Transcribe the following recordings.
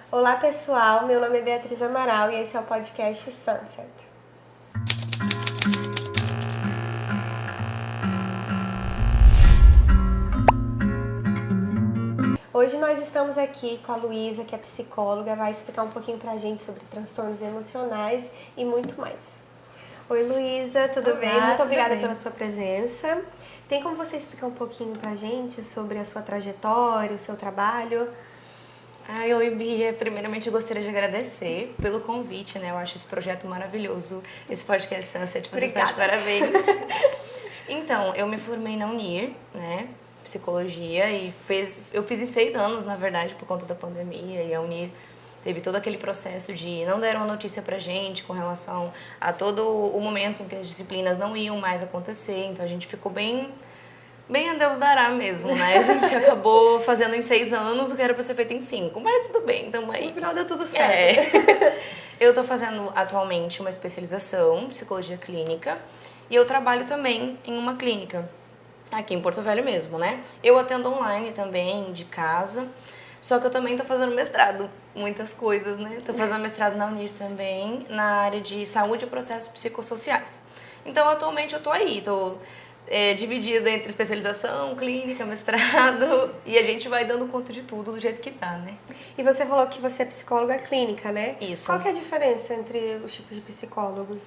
Olá pessoal, meu nome é Beatriz Amaral e esse é o podcast Sunset. Hoje nós estamos aqui com a Luísa, que é psicóloga, vai explicar um pouquinho pra gente sobre transtornos emocionais e muito mais. Oi Luísa, tudo Olá, bem? Muito tudo obrigada bem. pela sua presença. Tem como você explicar um pouquinho pra gente sobre a sua trajetória, o seu trabalho? Oi, Bia. Primeiramente, eu gostaria de agradecer pelo convite, né? Eu acho esse projeto maravilhoso, esse podcast Sunset. Vocês estão de parabéns. Então, eu me formei na Unir, né? Psicologia, e eu fiz em 6 anos, na verdade, por conta da pandemia, e a Unir teve todo aquele processo de não deram a notícia pra gente com relação a todo o momento em que as disciplinas não iam mais acontecer, então a gente ficou bem a Deus dará mesmo, né? A gente acabou fazendo em 6 anos o que era pra ser feito em 5, mas tudo bem, então aí... No final deu tudo certo. Eu tô fazendo atualmente uma especialização em psicologia clínica e eu trabalho também em uma clínica, aqui em Porto Velho mesmo, né? Eu atendo online também, de casa, só que eu também tô fazendo mestrado, muitas coisas, né? Tô fazendo mestrado na Unir também, na área de saúde e processos psicossociais. Então, atualmente eu tô aí, dividida entre especialização, clínica, mestrado, e a gente vai dando conta de tudo do jeito que tá, né? E você falou que você é psicóloga clínica, né? Isso. Qual que é a diferença entre os tipos de psicólogos?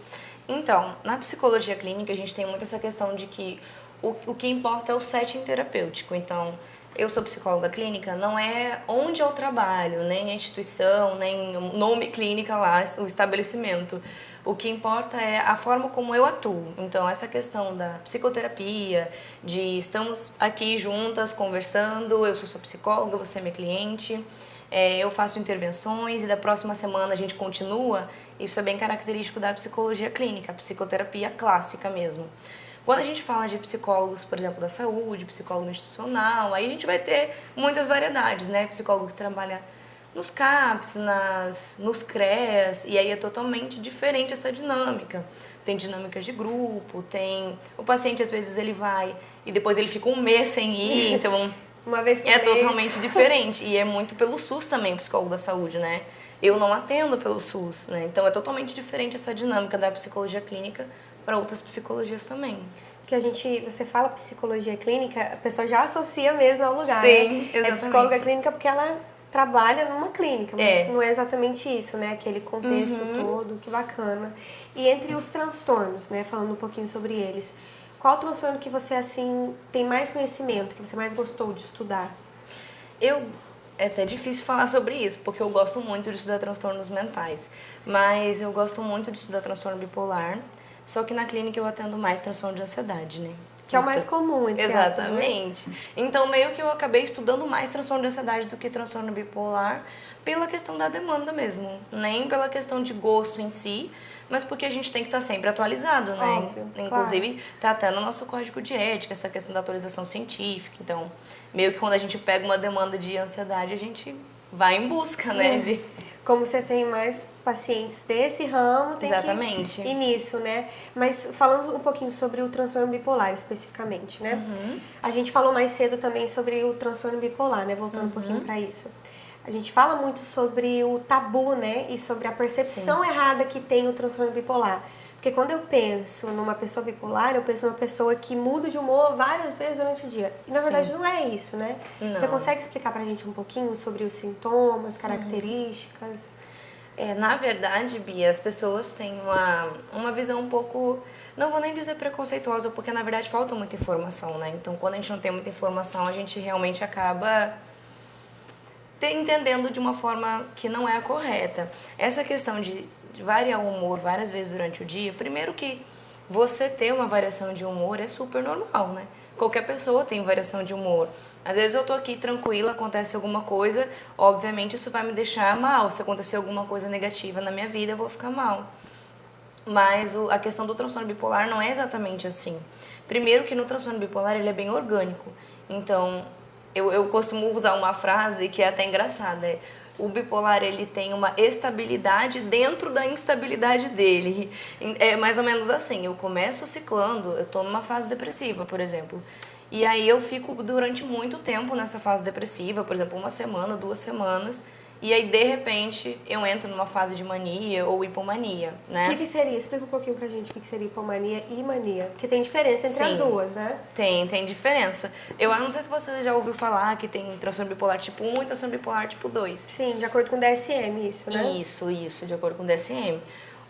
Então, na psicologia clínica, a gente tem muito essa questão de que o que importa é o setting terapêutico. Então, eu sou psicóloga clínica, não é onde eu trabalho, nem a instituição, nem o nome clínica lá, o estabelecimento. O que importa é a forma como eu atuo. Então, essa questão da psicoterapia, de estamos aqui juntas conversando, eu sou sua psicóloga, você é minha cliente, eu faço intervenções e da próxima semana a gente continua. Isso é bem característico da psicologia clínica, a psicoterapia clássica mesmo. Quando a gente fala de psicólogos, por exemplo, da saúde, psicólogo institucional, aí a gente vai ter muitas variedades, né? Psicólogo que trabalha nos CAPs, nos CREAs, e aí é totalmente diferente essa dinâmica. Tem dinâmicas de grupo, tem... O paciente, às vezes, ele vai e depois ele fica um mês sem ir, então... Uma vez por É mês. totalmente diferente, e é muito pelo SUS também, o psicólogo da saúde, né? Eu não atendo pelo SUS, né? Então é totalmente diferente essa dinâmica da psicologia clínica para outras psicologias também. Porque você fala psicologia clínica, a pessoa já associa mesmo ao lugar, Sim, né? exatamente. É psicóloga clínica porque ela trabalha numa clínica, mas não é exatamente isso, né? Aquele contexto todo, que bacana. E entre os transtornos, né? Falando um pouquinho sobre eles, qual transtorno que você, assim, tem mais conhecimento, que você mais gostou de estudar? É até difícil falar sobre isso, porque eu gosto muito de estudar transtornos mentais. Mas eu gosto muito de estudar transtorno bipolar, só que na clínica eu atendo mais transtorno de ansiedade, né? Que é o mais comum, entre aspas, né? Exatamente. Então, meio que eu acabei estudando mais transtorno de ansiedade do que transtorno bipolar pela questão da demanda mesmo. Nem pela questão de gosto em si, mas porque a gente tem que estar sempre atualizado, né? Óbvio, Inclusive, tá até no nosso código de ética essa questão da atualização científica. Então, meio que quando a gente pega uma demanda de ansiedade, a gente vai em busca, né? Como você tem mais pacientes desse ramo, tem Exatamente. que ir nisso, né? Mas falando um pouquinho sobre o transtorno bipolar especificamente, né? A gente falou mais cedo também sobre o transtorno bipolar, né? Voltando um pouquinho para isso. A gente fala muito sobre o tabu, né? E sobre a percepção errada que tem o transtorno bipolar. Porque quando eu penso numa pessoa bipolar, eu penso numa pessoa que muda de humor várias vezes durante o dia. E na verdade não é isso, né? Não. Você consegue explicar pra gente um pouquinho sobre os sintomas, características? Na verdade, Bia, as pessoas têm uma visão um pouco, não vou nem dizer preconceituosa, porque na verdade falta muita informação, né? Então, quando a gente não tem muita informação, a gente realmente acaba entendendo de uma forma que não é a correta. Essa questão de variar o humor várias vezes durante o dia, primeiro que você ter uma variação de humor é super normal, né? Qualquer pessoa tem variação de humor. Às vezes eu tô aqui tranquila, acontece alguma coisa, obviamente isso vai me deixar mal. Se acontecer alguma coisa negativa na minha vida, eu vou ficar mal. Mas a questão do transtorno bipolar não é exatamente assim. Primeiro que no transtorno bipolar ele é bem orgânico. Então, eu costumo usar uma frase que é até engraçada, o bipolar ele tem uma estabilidade dentro da instabilidade dele. É mais ou menos assim, eu começo ciclando, eu tô numa fase depressiva, por exemplo. E aí eu fico durante muito tempo nessa fase depressiva, por exemplo, 1 semana, 2 semanas, E aí, de repente, eu entro numa fase de mania ou hipomania, né? O que seria? Explica um pouquinho pra gente o que seria hipomania e mania. Porque tem diferença entre as duas, né? Tem diferença. Eu não sei se você já ouviu falar que tem transtorno bipolar tipo 1 e transtorno bipolar tipo 2. Sim, de acordo com o DSM, isso, né? Isso, de acordo com o DSM.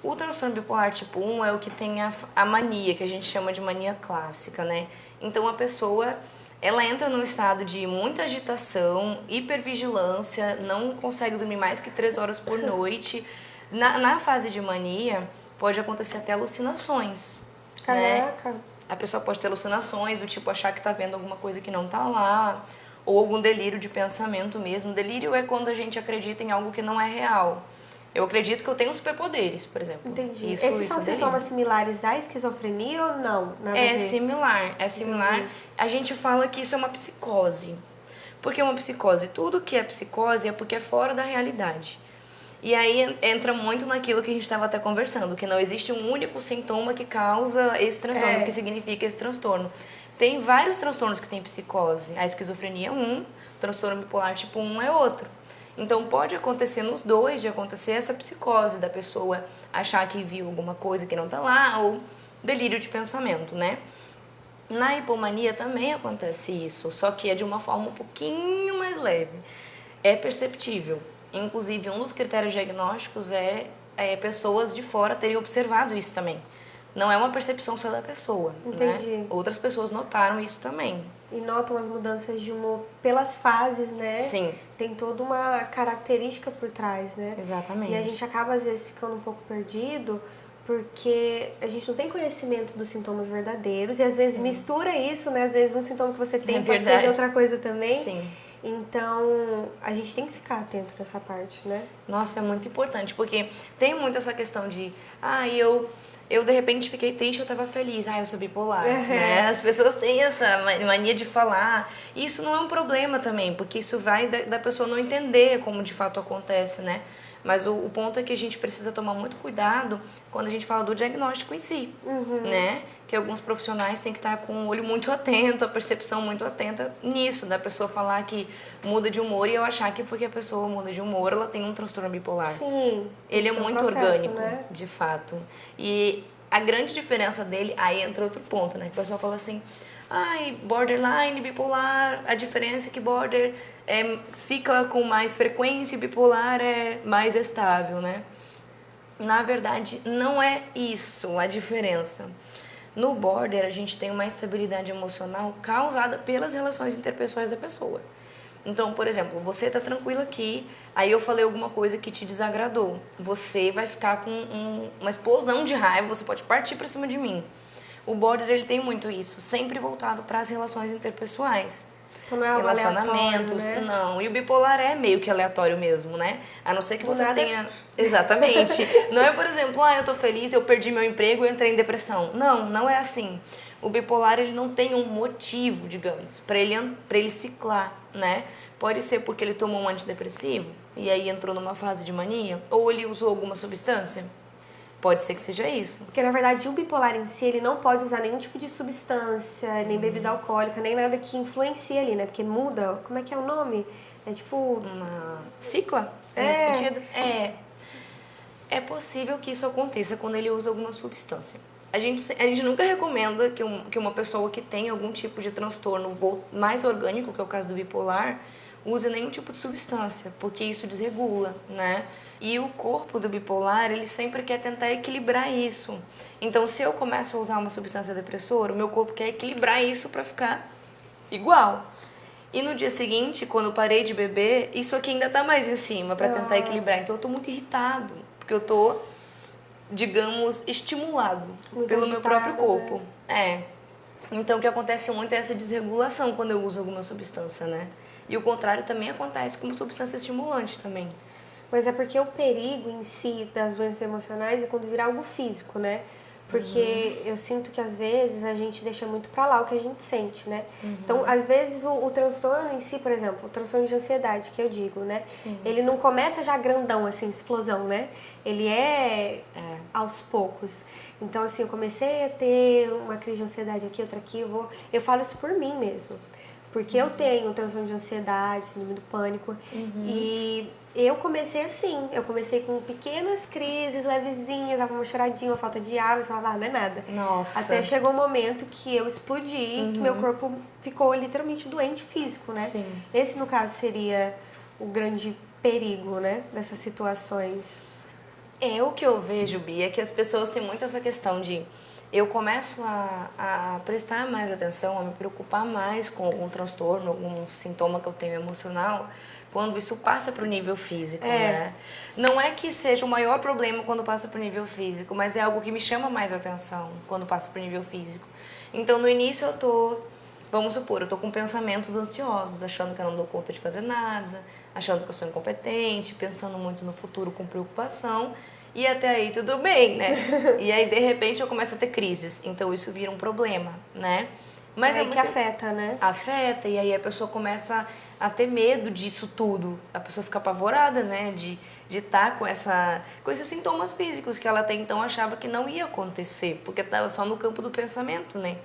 O transtorno bipolar tipo 1 é o que tem a mania, que a gente chama de mania clássica, né? Então, a pessoa, ela entra num estado de muita agitação, hipervigilância, não consegue dormir mais que 3 horas por noite. Na fase de mania, pode acontecer até alucinações, Caraca! né? A pessoa pode ter alucinações, do tipo achar que tá vendo alguma coisa que não tá lá, ou algum delírio de pensamento mesmo. Delírio é quando a gente acredita em algo que não é real. Eu acredito que eu tenho superpoderes, por exemplo. Entendi. Esses são sintomas similares à esquizofrenia ou não? Nada a ver? Similar, é similar. Entendi. A gente fala que isso é uma psicose. Por que uma psicose? Tudo que é psicose é porque é fora da realidade. E aí entra muito naquilo que a gente estava até conversando, que não existe um único sintoma que causa esse transtorno, que significa esse transtorno. Tem vários transtornos que têm psicose. A esquizofrenia é um, o transtorno bipolar tipo 1 é outro. Então, pode acontecer nos dois, de acontecer essa psicose da pessoa achar que viu alguma coisa que não tá lá, ou delírio de pensamento, né? Na hipomania também acontece isso, só que é de uma forma um pouquinho mais leve. É perceptível. Inclusive, um dos critérios diagnósticos é pessoas de fora terem observado isso também. Não é uma percepção só da pessoa, Entendi. Né? Outras pessoas notaram isso também. E notam as mudanças de humor pelas fases, né? Sim. Tem toda uma característica por trás, né? Exatamente. E a gente acaba, às vezes, ficando um pouco perdido porque a gente não tem conhecimento dos sintomas verdadeiros e, às vezes, mistura isso, né? Às vezes, um sintoma que você tem pode ser de outra coisa também. Sim. Então, a gente tem que ficar atento nessa parte, né? Nossa, é muito importante, porque tem muito essa questão de... eu de repente fiquei triste, eu tava feliz. Eu sou bipolar, né? As pessoas têm essa mania de falar. E isso não é um problema também, porque isso vai da pessoa não entender como de fato acontece, né? Mas o ponto é que a gente precisa tomar muito cuidado quando a gente fala do diagnóstico em si, né? Que alguns profissionais têm que estar com o olho muito atento, a percepção muito atenta nisso, da pessoa falar que muda de humor e eu achar que porque a pessoa muda de humor, ela tem um transtorno bipolar. Sim. Ele é muito orgânico, né? De fato. E a grande diferença dele, aí entra outro ponto, né? Que o pessoal fala assim... borderline, bipolar, a diferença é que border cicla com mais frequência e bipolar é mais estável, né? Na verdade, não é isso a diferença. No border, a gente tem uma instabilidade emocional causada pelas relações interpessoais da pessoa. Então, por exemplo, você tá tranquilo aqui, aí eu falei alguma coisa que te desagradou. Você vai ficar com uma explosão de raiva, você pode partir pra cima de mim. O border, ele tem muito isso, sempre voltado para as relações interpessoais. Então não é algo relacionamentos, aleatório, né? Não. E o bipolar é meio que aleatório mesmo, né? A não ser que você nada... tenha... Exatamente. Não é, por exemplo, eu tô feliz, eu perdi meu emprego e entrei em depressão. Não é assim. O bipolar, ele não tem um motivo, digamos, para ele ciclar, né? Pode ser porque ele tomou um antidepressivo e aí entrou numa fase de mania, ou ele usou alguma substância. Pode ser que seja isso. Porque, na verdade, o bipolar em si, ele não pode usar nenhum tipo de substância, nem bebida alcoólica, nem nada que influencie ali, né? Porque muda, como é que é o nome? É tipo... Uma cicla? Nesse sentido? É possível que isso aconteça quando ele usa alguma substância. A gente nunca recomenda que uma pessoa que tem algum tipo de transtorno mais orgânico, que é o caso do bipolar, use nenhum tipo de substância, porque isso desregula, né? E o corpo do bipolar, ele sempre quer tentar equilibrar isso. Então, se eu começo a usar uma substância depressora, o meu corpo quer equilibrar isso para ficar igual. E no dia seguinte, quando eu parei de beber, isso aqui ainda tá mais em cima para tentar equilibrar. Então, eu tô muito irritado, porque eu tô, digamos, estimulado muito pelo meu próprio corpo. Né? Então, o que acontece muito é essa desregulação quando eu uso alguma substância, né? E o contrário também acontece com substância estimulante também. Mas é porque o perigo em si das doenças emocionais é quando vira algo físico, né? Porque eu sinto que às vezes a gente deixa muito pra lá o que a gente sente, né? Então, às vezes o transtorno em si, por exemplo, o transtorno de ansiedade, que eu digo, né? Sim. Ele não começa já grandão, assim, explosão, né? Ele é aos poucos. Então, assim, eu comecei a ter uma crise de ansiedade aqui, outra aqui, eu falo isso por mim mesmo. Porque eu tenho transtorno de ansiedade, síndrome do pânico, e eu comecei assim, eu comecei com pequenas crises levezinhas, dava uma choradinha, uma falta de ar, mas falava, não é nada. Nossa. Até chegou um momento que eu explodi, que meu corpo ficou literalmente doente físico, né? Sim. Esse, no caso, seria o grande perigo, né, dessas situações. O que eu vejo, Bia, é que as pessoas têm muito essa questão de... Eu começo a prestar mais atenção, a me preocupar mais com algum transtorno, algum sintoma que eu tenho emocional, quando isso passa para o nível físico, né? Não é que seja o maior problema quando passa para o nível físico, mas é algo que me chama mais atenção quando passa para o nível físico. Então, no início eu tô... Vamos supor, eu tô com pensamentos ansiosos, achando que eu não dou conta de fazer nada, achando que eu sou incompetente, pensando muito no futuro com preocupação, e até aí tudo bem, né? E aí, de repente, eu começo a ter crises, então isso vira um problema, né? Mas é que afeta, né? Afeta, e aí a pessoa começa a ter medo disso tudo, a pessoa fica apavorada, né? De estar com esses sintomas físicos que ela até então achava que não ia acontecer, porque estava só no campo do pensamento, né?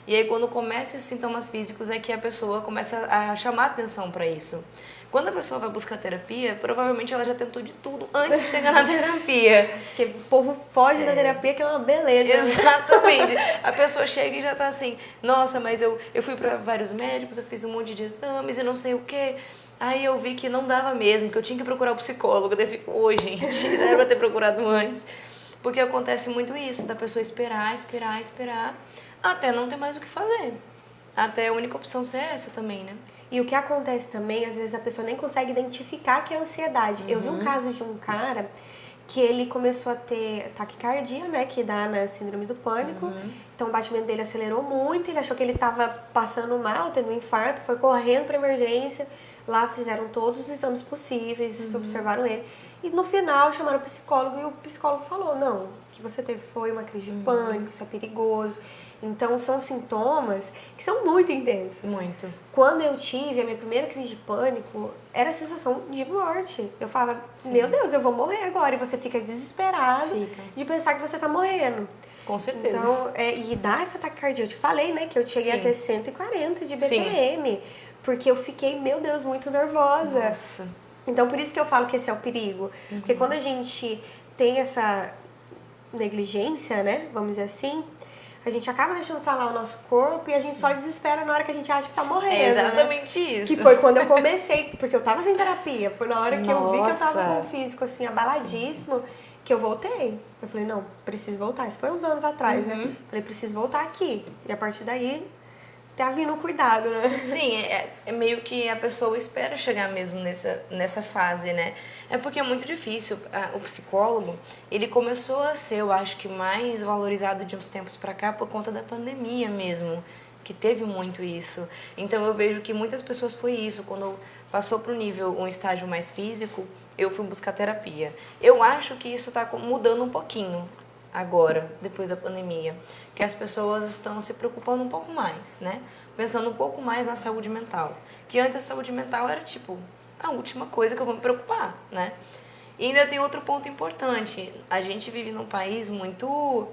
E aí, quando começam esses sintomas físicos, é que a pessoa começa a chamar atenção para isso. Quando a pessoa vai buscar terapia, provavelmente ela já tentou de tudo antes de chegar na terapia. Porque o povo foge da terapia, que é uma beleza. Exatamente. A pessoa chega e já tá assim, nossa, mas eu fui para vários médicos, eu fiz um monte de exames e não sei o quê. Aí eu vi que não dava mesmo, que eu tinha que procurar o psicólogo. Daí eu fico, ô, gente, era pra ter procurado antes. Porque acontece muito isso, da pessoa esperar, até não ter mais o que fazer. Até a única opção ser essa também, né? E o que acontece também, às vezes a pessoa nem consegue identificar que é ansiedade. Eu vi um caso de um cara que ele começou a ter taquicardia, né, que dá na síndrome do pânico. Então o batimento dele acelerou muito, ele achou que ele estava passando mal, tendo um infarto, foi correndo para emergência. Lá fizeram todos os exames possíveis, observaram ele. E no final chamaram o psicólogo e o psicólogo falou, não, o que você teve foi uma crise de pânico, isso é perigoso. Então são sintomas que são muito intensos. Muito. Quando eu tive a minha primeira crise de pânico, era a sensação de morte. Eu falava, meu Deus, eu vou morrer agora. E você fica desesperado de pensar que você tá morrendo. Com certeza. Então, e dá essa taquicardia. Eu te falei, né, que eu cheguei a ter 140 de BPM. Porque eu fiquei, meu Deus, muito nervosa. Nossa. Então, por isso que eu falo que esse é o perigo. Porque quando a gente tem essa negligência, né, vamos dizer assim, a gente acaba deixando pra lá o nosso corpo e a gente só desespera na hora que a gente acha que tá morrendo. É exatamente isso. Que foi quando eu comecei, porque eu tava sem terapia. Foi na hora que eu vi que eu tava com o físico, assim, abaladíssimo, que eu voltei. Eu falei, não, preciso voltar. Isso foi uns anos atrás, né? Falei, preciso voltar aqui. E a partir daí, tá vindo cuidado, né? Sim, é meio que a pessoa espera chegar mesmo nessa fase, né? É porque é muito difícil. O psicólogo, ele começou a ser, eu acho que mais valorizado de uns tempos pra cá por conta da pandemia mesmo, que teve muito isso. Então eu vejo que muitas pessoas foi isso, quando passou pro nível, um estágio mais físico, eu fui buscar terapia. Eu acho que isso tá mudando um pouquinho agora, depois da pandemia, que as pessoas estão se preocupando um pouco mais, né? Pensando um pouco mais na saúde mental. Que antes a saúde mental era, tipo, a última coisa que eu vou me preocupar, né? E ainda tem outro ponto importante. A gente vive num país muito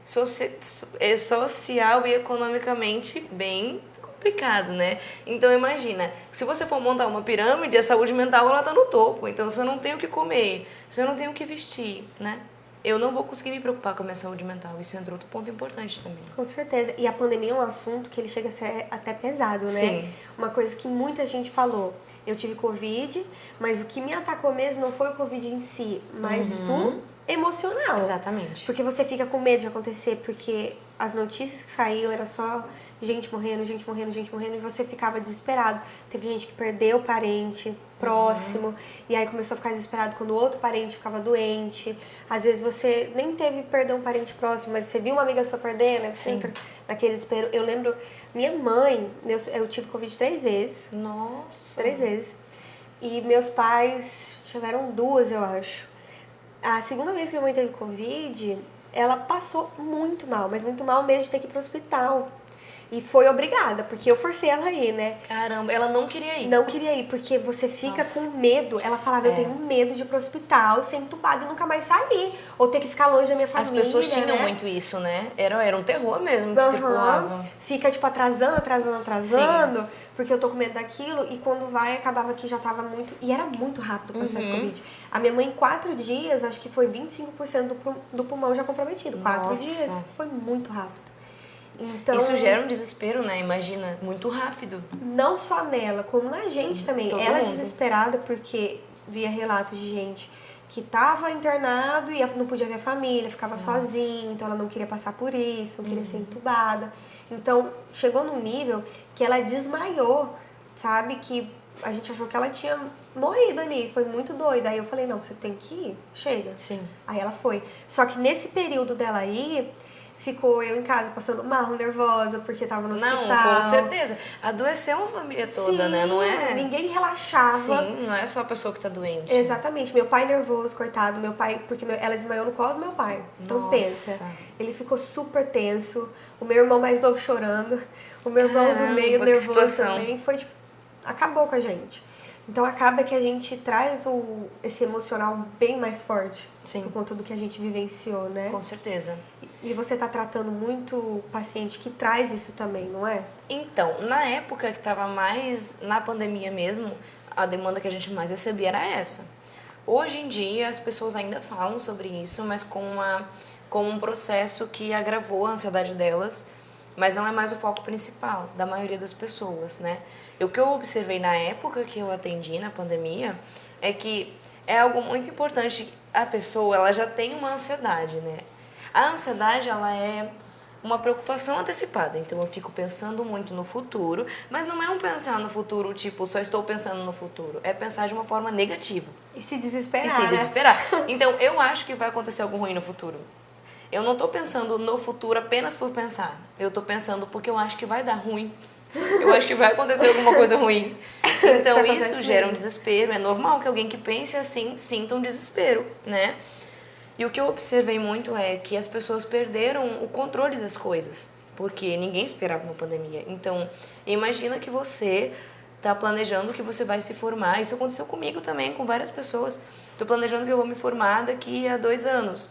social e economicamente bem complicado, né? Então imagina, se você for montar uma pirâmide, a saúde mental ela tá no topo. Então se eu não tenho o que comer, se eu não tenho o que vestir, né? Eu não vou conseguir me preocupar com a minha saúde mental. Isso entra outro ponto importante também. Com certeza. E a pandemia é um assunto que ele chega a ser até pesado, né? Sim. Uma coisa que muita gente falou. Eu tive Covid, mas o que me atacou mesmo não foi o Covid em si, mas o emocional. Exatamente. Porque você fica com medo de acontecer, porque as notícias que saíam era só gente morrendo, gente morrendo, gente morrendo, e você ficava desesperado. Teve gente que perdeu parente próximo, e aí começou a ficar desesperado quando o outro parente ficava doente. Às vezes você nem teve perder um parente próximo, mas você viu uma amiga sua perdendo, aí você entra naquele desespero. Eu lembro, minha mãe, eu tive Covid 3 vezes. Nossa! 3 vezes. E meus pais tiveram 2, eu acho. A segunda vez que minha mãe teve Covid, ela passou muito mal, mas muito mal mesmo de ter que ir pro hospital. E foi obrigada, porque eu forcei ela a ir, né? Caramba, ela não queria ir. Não queria ir, porque você fica com medo. Ela falava, eu tenho medo de ir pro hospital, ser entubada e nunca mais sair. Ou ter que ficar longe da minha família, as pessoas tinham né? muito isso, né? Era um terror mesmo que circulava. Fica, tipo, atrasando, Sim. Porque eu tô com medo daquilo. E quando vai, acabava que já tava muito... E era muito rápido o processo Covid. A minha mãe, em 4 dias, acho que foi 25% do pulmão já comprometido. 4 dias. Foi muito rápido. Então, isso gera um desespero, né? Imagina, muito rápido. Não só nela, como na gente também. Todo ela mundo. Desesperada porque via relatos de gente que tava internado e não podia ver a família, ficava sozinho, então ela não queria passar por isso, não queria ser entubada. Então, chegou num nível que ela desmaiou, sabe? Que a gente achou que ela tinha morrido ali, foi muito doida. Aí eu falei, não, você tem que ir, chega. Sim. Aí ela foi. Só que nesse período dela ir, ficou eu em casa passando mal, nervosa, porque tava no hospital. Não, com certeza. Adoeceu a família toda, né? Não é... Ninguém relaxava. Sim, não é só a pessoa que tá doente. Exatamente. Meu pai nervoso, coitado. Meu pai, porque ela desmaiou no colo do meu pai. Então pensa. Ele ficou super tenso. O meu irmão mais novo chorando. O meu irmão do meio nervoso também. Foi tipo, acabou com a gente. Então acaba que a gente traz esse emocional bem mais forte. Sim. Por conta do que a gente vivenciou, né? Com certeza. E você tá tratando muito paciente que traz isso também, não é? Então, na época que tava mais na pandemia mesmo, a demanda que a gente mais recebia era essa. Hoje em dia as pessoas ainda falam sobre isso, mas com um processo que agravou a ansiedade delas, mas não é mais o foco principal da maioria das pessoas, né? O que eu observei na época que eu atendi na pandemia é que é algo muito importante. A pessoa, ela já tem uma ansiedade, né? A ansiedade, ela é uma preocupação antecipada. Então, eu fico pensando muito no futuro, mas não é um pensar no futuro, tipo, só estou pensando no futuro. É pensar de uma forma negativa. E se desesperar, E se desesperar. Então, eu acho que vai acontecer algo ruim no futuro. Eu não estou pensando no futuro apenas por pensar. Eu estou pensando porque eu acho que vai dar ruim. Eu acho que vai acontecer alguma coisa ruim. Então, isso gera um desespero. É normal que alguém que pense assim sinta um desespero, né? E o que eu observei muito é que as pessoas perderam o controle das coisas, porque ninguém esperava uma pandemia. Então, imagina que você está planejando que você vai se formar. Isso aconteceu comigo também, com várias pessoas. Estou planejando que eu vou me formar daqui a 2 anos.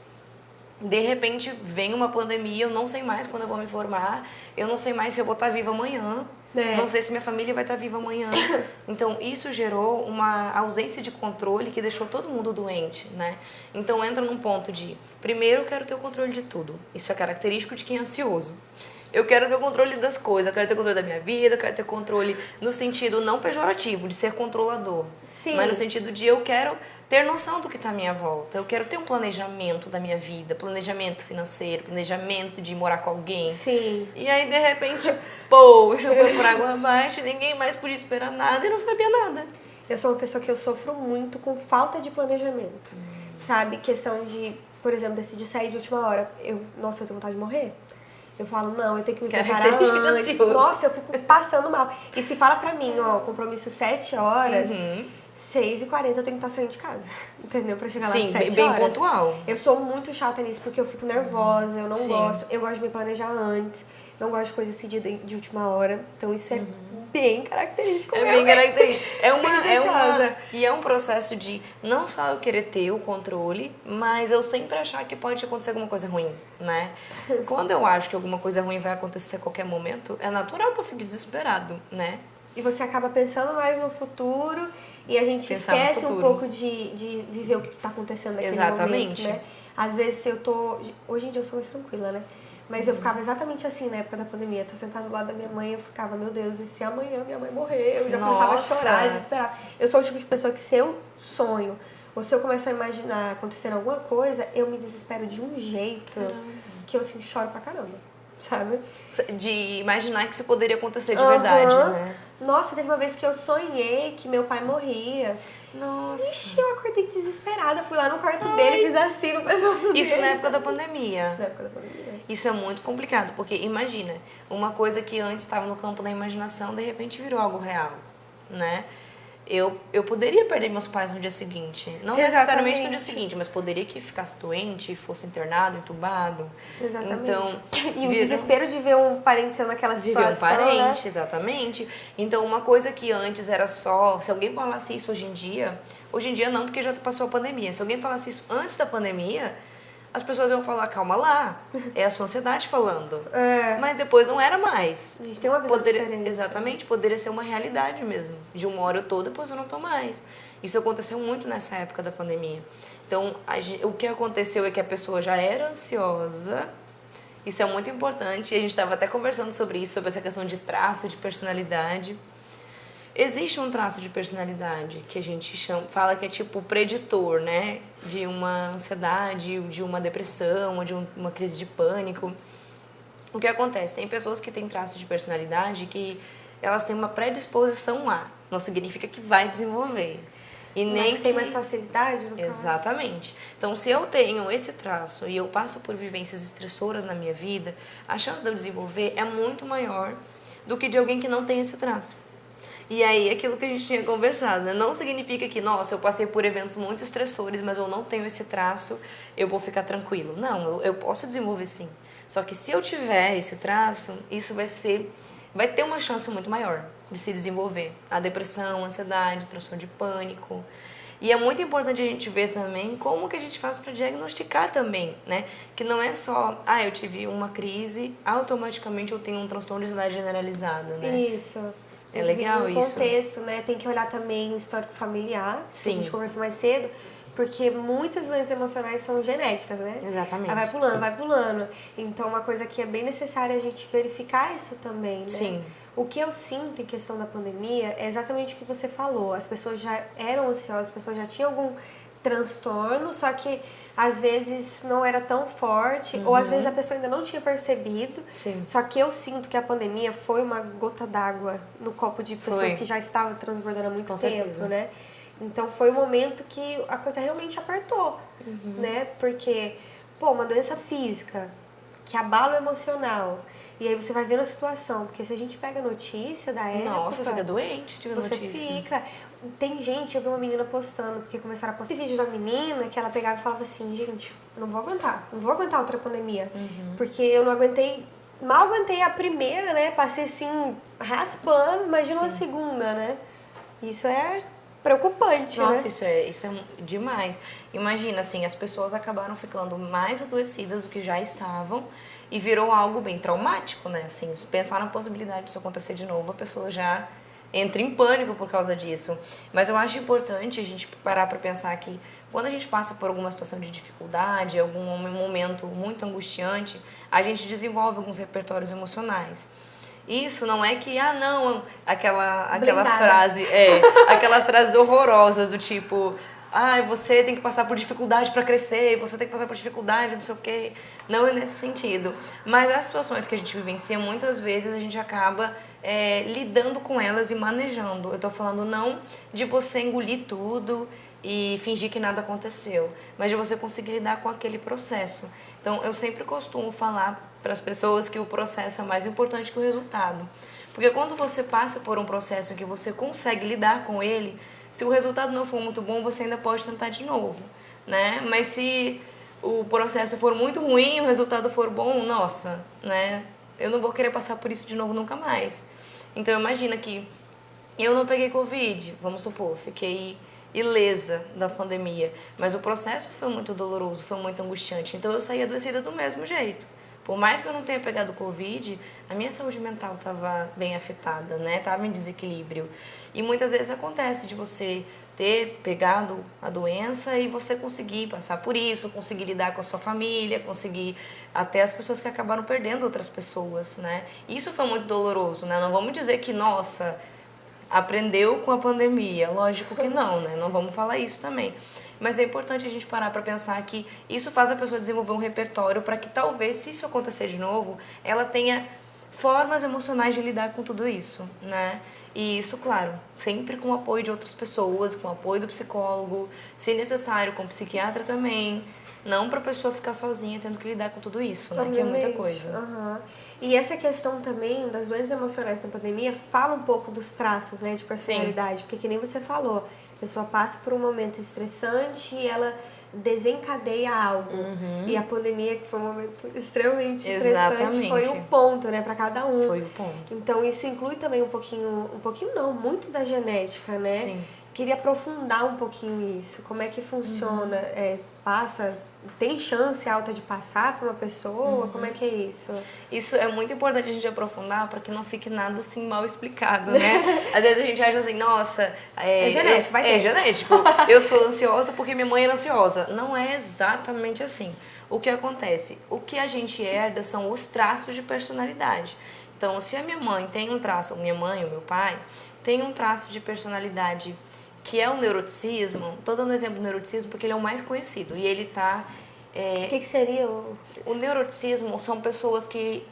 De repente, vem uma pandemia, eu não sei mais quando eu vou me formar, eu não sei mais se eu vou estar viva amanhã. Não sei se minha família vai estar viva amanhã. Então, isso gerou uma ausência de controle que deixou todo mundo doente, né? Então, entra num ponto de, primeiro, eu quero ter o controle de tudo. Isso é característico de quem é ansioso. Eu quero ter o controle das coisas, eu quero ter o controle da minha vida, eu quero ter controle no sentido não pejorativo, de ser controlador. Sim. Mas no sentido de eu quero ter noção do que está à minha volta. Eu quero ter um planejamento da minha vida, planejamento financeiro, planejamento de morar com alguém. Sim. E aí, de repente, pô, isso foi por água abaixo, ninguém mais podia esperar nada e não sabia nada. Eu sou uma pessoa que eu sofro muito com falta de planejamento. Sabe? Questão de, por exemplo, decidir sair de última hora. Nossa, eu tenho vontade de morrer. Eu falo, não, eu tenho que me preparar antes. Nossa, eu fico passando mal. E se fala pra mim, ó, compromisso 7 horas, 6h40 eu tenho que estar saindo de casa. Entendeu? Pra chegar lá às 7 horas. Sim, bem pontual. Eu sou muito chata nisso, porque eu fico nervosa, eu não gosto. Eu gosto de me planejar antes. Não gosto de coisa assim de última hora. Então isso é bem característico. É bem característico. E é um processo de não só eu querer ter o controle, mas eu sempre achar que pode acontecer alguma coisa ruim, né? Quando eu acho que alguma coisa ruim vai acontecer a qualquer momento, é natural que eu fique desesperado, né? E você acaba pensando mais no futuro e a gente esquece um pouco de viver o que está acontecendo naquele momento, né? Às vezes hoje em dia eu sou mais tranquila, né? Mas eu ficava exatamente assim na época da pandemia. Tô sentada do lado da minha mãe e eu ficava, meu Deus, e se amanhã minha mãe morrer? Eu já começava a chorar, desesperar. Eu sou o tipo de pessoa que se eu sonho ou se eu começar a imaginar acontecendo alguma coisa, eu me desespero de um jeito que eu assim choro pra caramba. Sabe? De imaginar que isso poderia acontecer de verdade, né? Nossa, teve uma vez que eu sonhei que meu pai morria. Nossa. Ixi, eu acordei desesperada. Fui lá no quarto dele e fiz assim no pescoço dele. Isso na época da pandemia. Isso na época da pandemia. Isso é muito complicado, porque imagina, uma coisa que antes estava no campo da imaginação, de repente virou algo real, né? eu poderia perder meus pais no dia seguinte. Não necessariamente no dia seguinte, mas poderia que ficasse doente, fosse internado, entubado. Exatamente. Então, e o desespero de ver um parente seu naquela situação, de ver um parente, né? Exatamente. Então, uma coisa que antes era só... Se alguém falasse isso hoje em dia não, porque já passou a pandemia. Se alguém falasse isso antes da pandemia, as pessoas iam falar, calma lá, é a sua ansiedade falando. Mas depois não era mais. A gente tem uma visão diferente. Exatamente, poderia ser uma realidade mesmo. De uma hora eu tô, depois eu não tô mais. Isso aconteceu muito nessa época da pandemia. Então, o que aconteceu é que a pessoa já era ansiosa. Isso é muito importante. E a gente estava até conversando sobre isso, sobre essa questão de traço, de personalidade. Existe um traço de personalidade que a gente fala que é tipo preditor, né? De uma ansiedade, de uma depressão, ou de uma crise de pânico. O que acontece? Tem pessoas que têm traços de personalidade que elas têm uma predisposição a. Não significa que vai desenvolver. E nem que tem mais facilidade, no caso. Exatamente. Então, se eu tenho esse traço e eu passo por vivências estressoras na minha vida, a chance de eu desenvolver é muito maior do que de alguém que não tem esse traço. E aí, aquilo que a gente tinha conversado, né? Não significa que, nossa, eu passei por eventos muito estressores, mas eu não tenho esse traço, eu vou ficar tranquilo. Não, eu posso desenvolver sim. Só que se eu tiver esse traço, isso vai ter uma chance muito maior de se desenvolver. A depressão, a ansiedade, transtorno de pânico. E é muito importante a gente ver também como que a gente faz para diagnosticar também, né? Que não é só, eu tive uma crise, automaticamente eu tenho um transtorno de ansiedade generalizada, né? Isso. É legal isso. No contexto, né? Tem que olhar também o histórico familiar, Sim. que a gente conversou mais cedo, porque muitas doenças emocionais são genéticas, né? Exatamente. Aí vai pulando. Então, uma coisa que é bem necessária a gente verificar isso também, né? Sim. O que eu sinto em questão da pandemia é exatamente o que você falou. As pessoas já eram ansiosas, as pessoas já tinham algum transtorno, só que às vezes não era tão forte, ou às vezes a pessoa ainda não tinha percebido. Sim. Só que eu sinto que a pandemia foi uma gota d'água no copo de pessoas que já estavam transbordando há muito Com tempo, certeza. né? Então foi um momento que a coisa realmente apertou, né? Porque, uma doença física que abala o emocional. E aí você vai vendo a situação, porque se a gente pega a notícia da época... Nossa, fica doente de Você notícia. fica... Tem gente, eu vi uma menina postando, porque começaram a postar esse vídeo da menina, que ela pegava e falava assim, gente, eu não vou aguentar outra pandemia. Porque eu não aguentei, mal aguentei a primeira, né? Passei assim, raspando, imagina uma segunda, né? Isso é preocupante, Nossa, né? isso é demais. Imagina, assim, as pessoas acabaram ficando mais adoecidas do que já estavam e virou algo bem traumático, né? Assim, pensar na possibilidade disso acontecer de novo, a pessoa já entra em pânico por causa disso. Mas eu acho importante a gente parar para pensar que quando a gente passa por alguma situação de dificuldade, algum momento muito angustiante, a gente desenvolve alguns repertórios emocionais. Isso não é que, não, aquela frase, aquelas frases horrorosas do tipo, você tem que passar por dificuldade para crescer, você tem que passar por dificuldade, não sei o quê. Não é nesse sentido. Mas as situações que a gente vivencia, muitas vezes a gente acaba lidando com elas e manejando. Eu tô falando não de você engolir tudo e fingir que nada aconteceu, mas de você conseguir lidar com aquele processo. Então, eu sempre costumo falar para as pessoas que o processo é mais importante que o resultado. Porque quando você passa por um processo em que você consegue lidar com ele, se o resultado não for muito bom, você ainda pode tentar de novo, né? Mas se o processo for muito ruim, o resultado for bom, nossa, né? Eu não vou querer passar por isso de novo nunca mais. Então, imagina que eu não peguei Covid, vamos supor, fiquei ilesa da pandemia, mas o processo foi muito doloroso, foi muito angustiante, então eu saí adoecida do mesmo jeito. Por mais que eu não tenha pegado Covid, a minha saúde mental estava bem afetada, né? Estava em desequilíbrio. E muitas vezes acontece de você ter pegado a doença e você conseguir passar por isso, conseguir lidar com a sua família, conseguir até as pessoas que acabaram perdendo outras pessoas, né? Isso foi muito doloroso, né? Não vamos dizer que, nossa, aprendeu com a pandemia. Lógico que não, né? Não vamos falar isso também. Mas é importante a gente parar para pensar que isso faz a pessoa desenvolver um repertório para que talvez, se isso acontecer de novo, ela tenha formas emocionais de lidar com tudo isso, né? E isso, claro, sempre com o apoio de outras pessoas, com o apoio do psicólogo, se necessário, com o psiquiatra também. Não pra pessoa ficar sozinha tendo que lidar com tudo isso, né? Que é muita coisa. Uhum. E essa questão também das doenças emocionais na pandemia fala um pouco dos traços, né, de personalidade. Sim. Porque que nem você falou, a pessoa passa por um momento estressante e ela desencadeia algo. E a pandemia, que foi um momento extremamente estressante, foi o ponto, né, para cada um. Foi o ponto. Então isso inclui também um pouquinho não, muito da genética, né? Sim. Queria aprofundar um pouquinho isso. Como é que funciona? Tem chance alta de passar para uma pessoa? Como é que é isso? Isso é muito importante a gente aprofundar para que não fique nada assim mal explicado, né? Às vezes a gente acha assim, nossa... É genético, vai ter. É genético. Eu sou ansiosa porque minha mãe era ansiosa. Não é exatamente assim. O que acontece? O que a gente herda são os traços de personalidade. Então, se a minha mãe tem um traço, minha mãe ou meu pai, tem um traço de personalidade que é o neuroticismo. Estou dando um exemplo do neuroticismo porque ele é o mais conhecido e ele está... O que seria o... O neuroticismo são pessoas que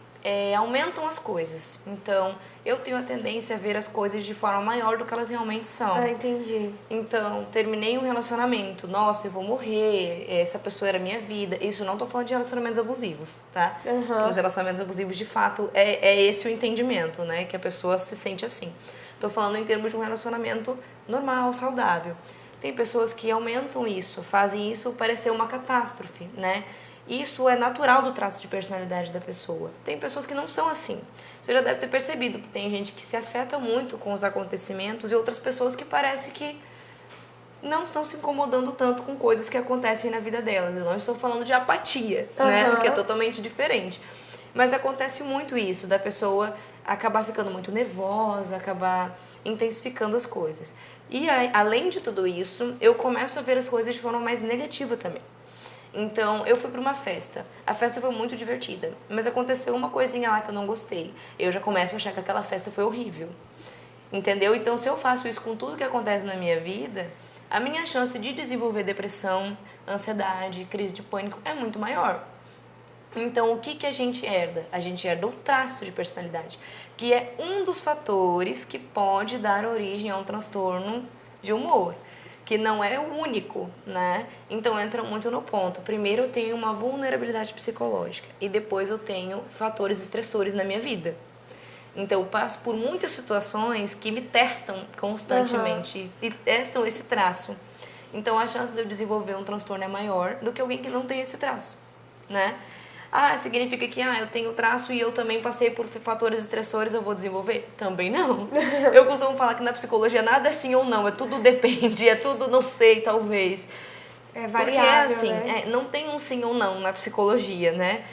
aumentam as coisas. Então, eu tenho a tendência a ver as coisas de forma maior do que elas realmente são. Ah, entendi. Então, terminei um relacionamento. Nossa, eu vou morrer. Essa pessoa era minha vida. Isso não estou falando de relacionamentos abusivos, tá? Os relacionamentos abusivos, de fato, é esse o entendimento, né? Que a pessoa se sente assim. Estou falando em termos de um relacionamento normal, saudável. Tem pessoas que aumentam isso, fazem isso parecer uma catástrofe, né? Isso é natural do traço de personalidade da pessoa. Tem pessoas que não são assim. Você já deve ter percebido que tem gente que se afeta muito com os acontecimentos e outras pessoas que parece que não estão se incomodando tanto com coisas que acontecem na vida delas. Eu não estou falando de apatia, né? Que é totalmente diferente. Mas acontece muito isso, da pessoa acabar ficando muito nervosa, acabar intensificando as coisas. E além de tudo isso, eu começo a ver as coisas de forma mais negativa também. Então, eu fui para uma festa. A festa foi muito divertida, mas aconteceu uma coisinha lá que eu não gostei. Eu já começo a achar que aquela festa foi horrível. Entendeu? Então, se eu faço isso com tudo que acontece na minha vida, a minha chance de desenvolver depressão, ansiedade, crise de pânico é muito maior. Então, o que a gente herda? A gente herda o traço de personalidade, que é um dos fatores que pode dar origem a um transtorno de humor, que não é o único, né? Então, entra muito no ponto. Primeiro, eu tenho uma vulnerabilidade psicológica e depois eu tenho fatores estressores na minha vida. Então, eu passo por muitas situações que me testam constantemente e testam esse traço. Então, a chance de eu desenvolver um transtorno é maior do que alguém que não tem esse traço, né? Ah, significa que eu tenho traço e eu também passei por fatores estressores, eu vou desenvolver? Também não. Eu costumo falar que na psicologia nada é sim ou não, é tudo depende, é tudo não sei, talvez. É variável, porque é assim, né? Não tem um sim ou não na psicologia, né?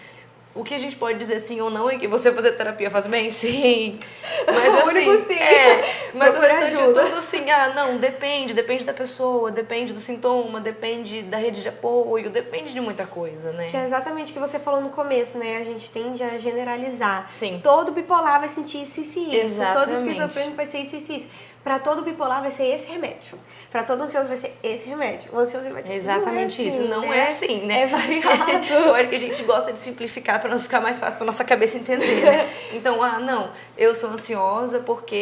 O que a gente pode dizer sim ou não é que você fazer terapia faz bem? Sim. Mas o assim, único sim. Mas o restante ajuda. é tudo sim. Não, depende da pessoa, depende do sintoma, depende da rede de apoio, depende de muita coisa, né? Que é exatamente o que você falou no começo, né? A gente tende a generalizar. Sim. Todo bipolar vai sentir isso e isso. Exatamente. Todo esquizofrênico vai ser isso e isso. Pra todo bipolar vai ser esse remédio. Pra todo ansioso vai ser esse remédio. O ansioso vai ter... Exatamente não é assim, isso. Não é assim, né? É variado. Eu acho que a gente gosta de simplificar para não ficar mais fácil para nossa cabeça entender, né? Então, não, eu sou ansiosa porque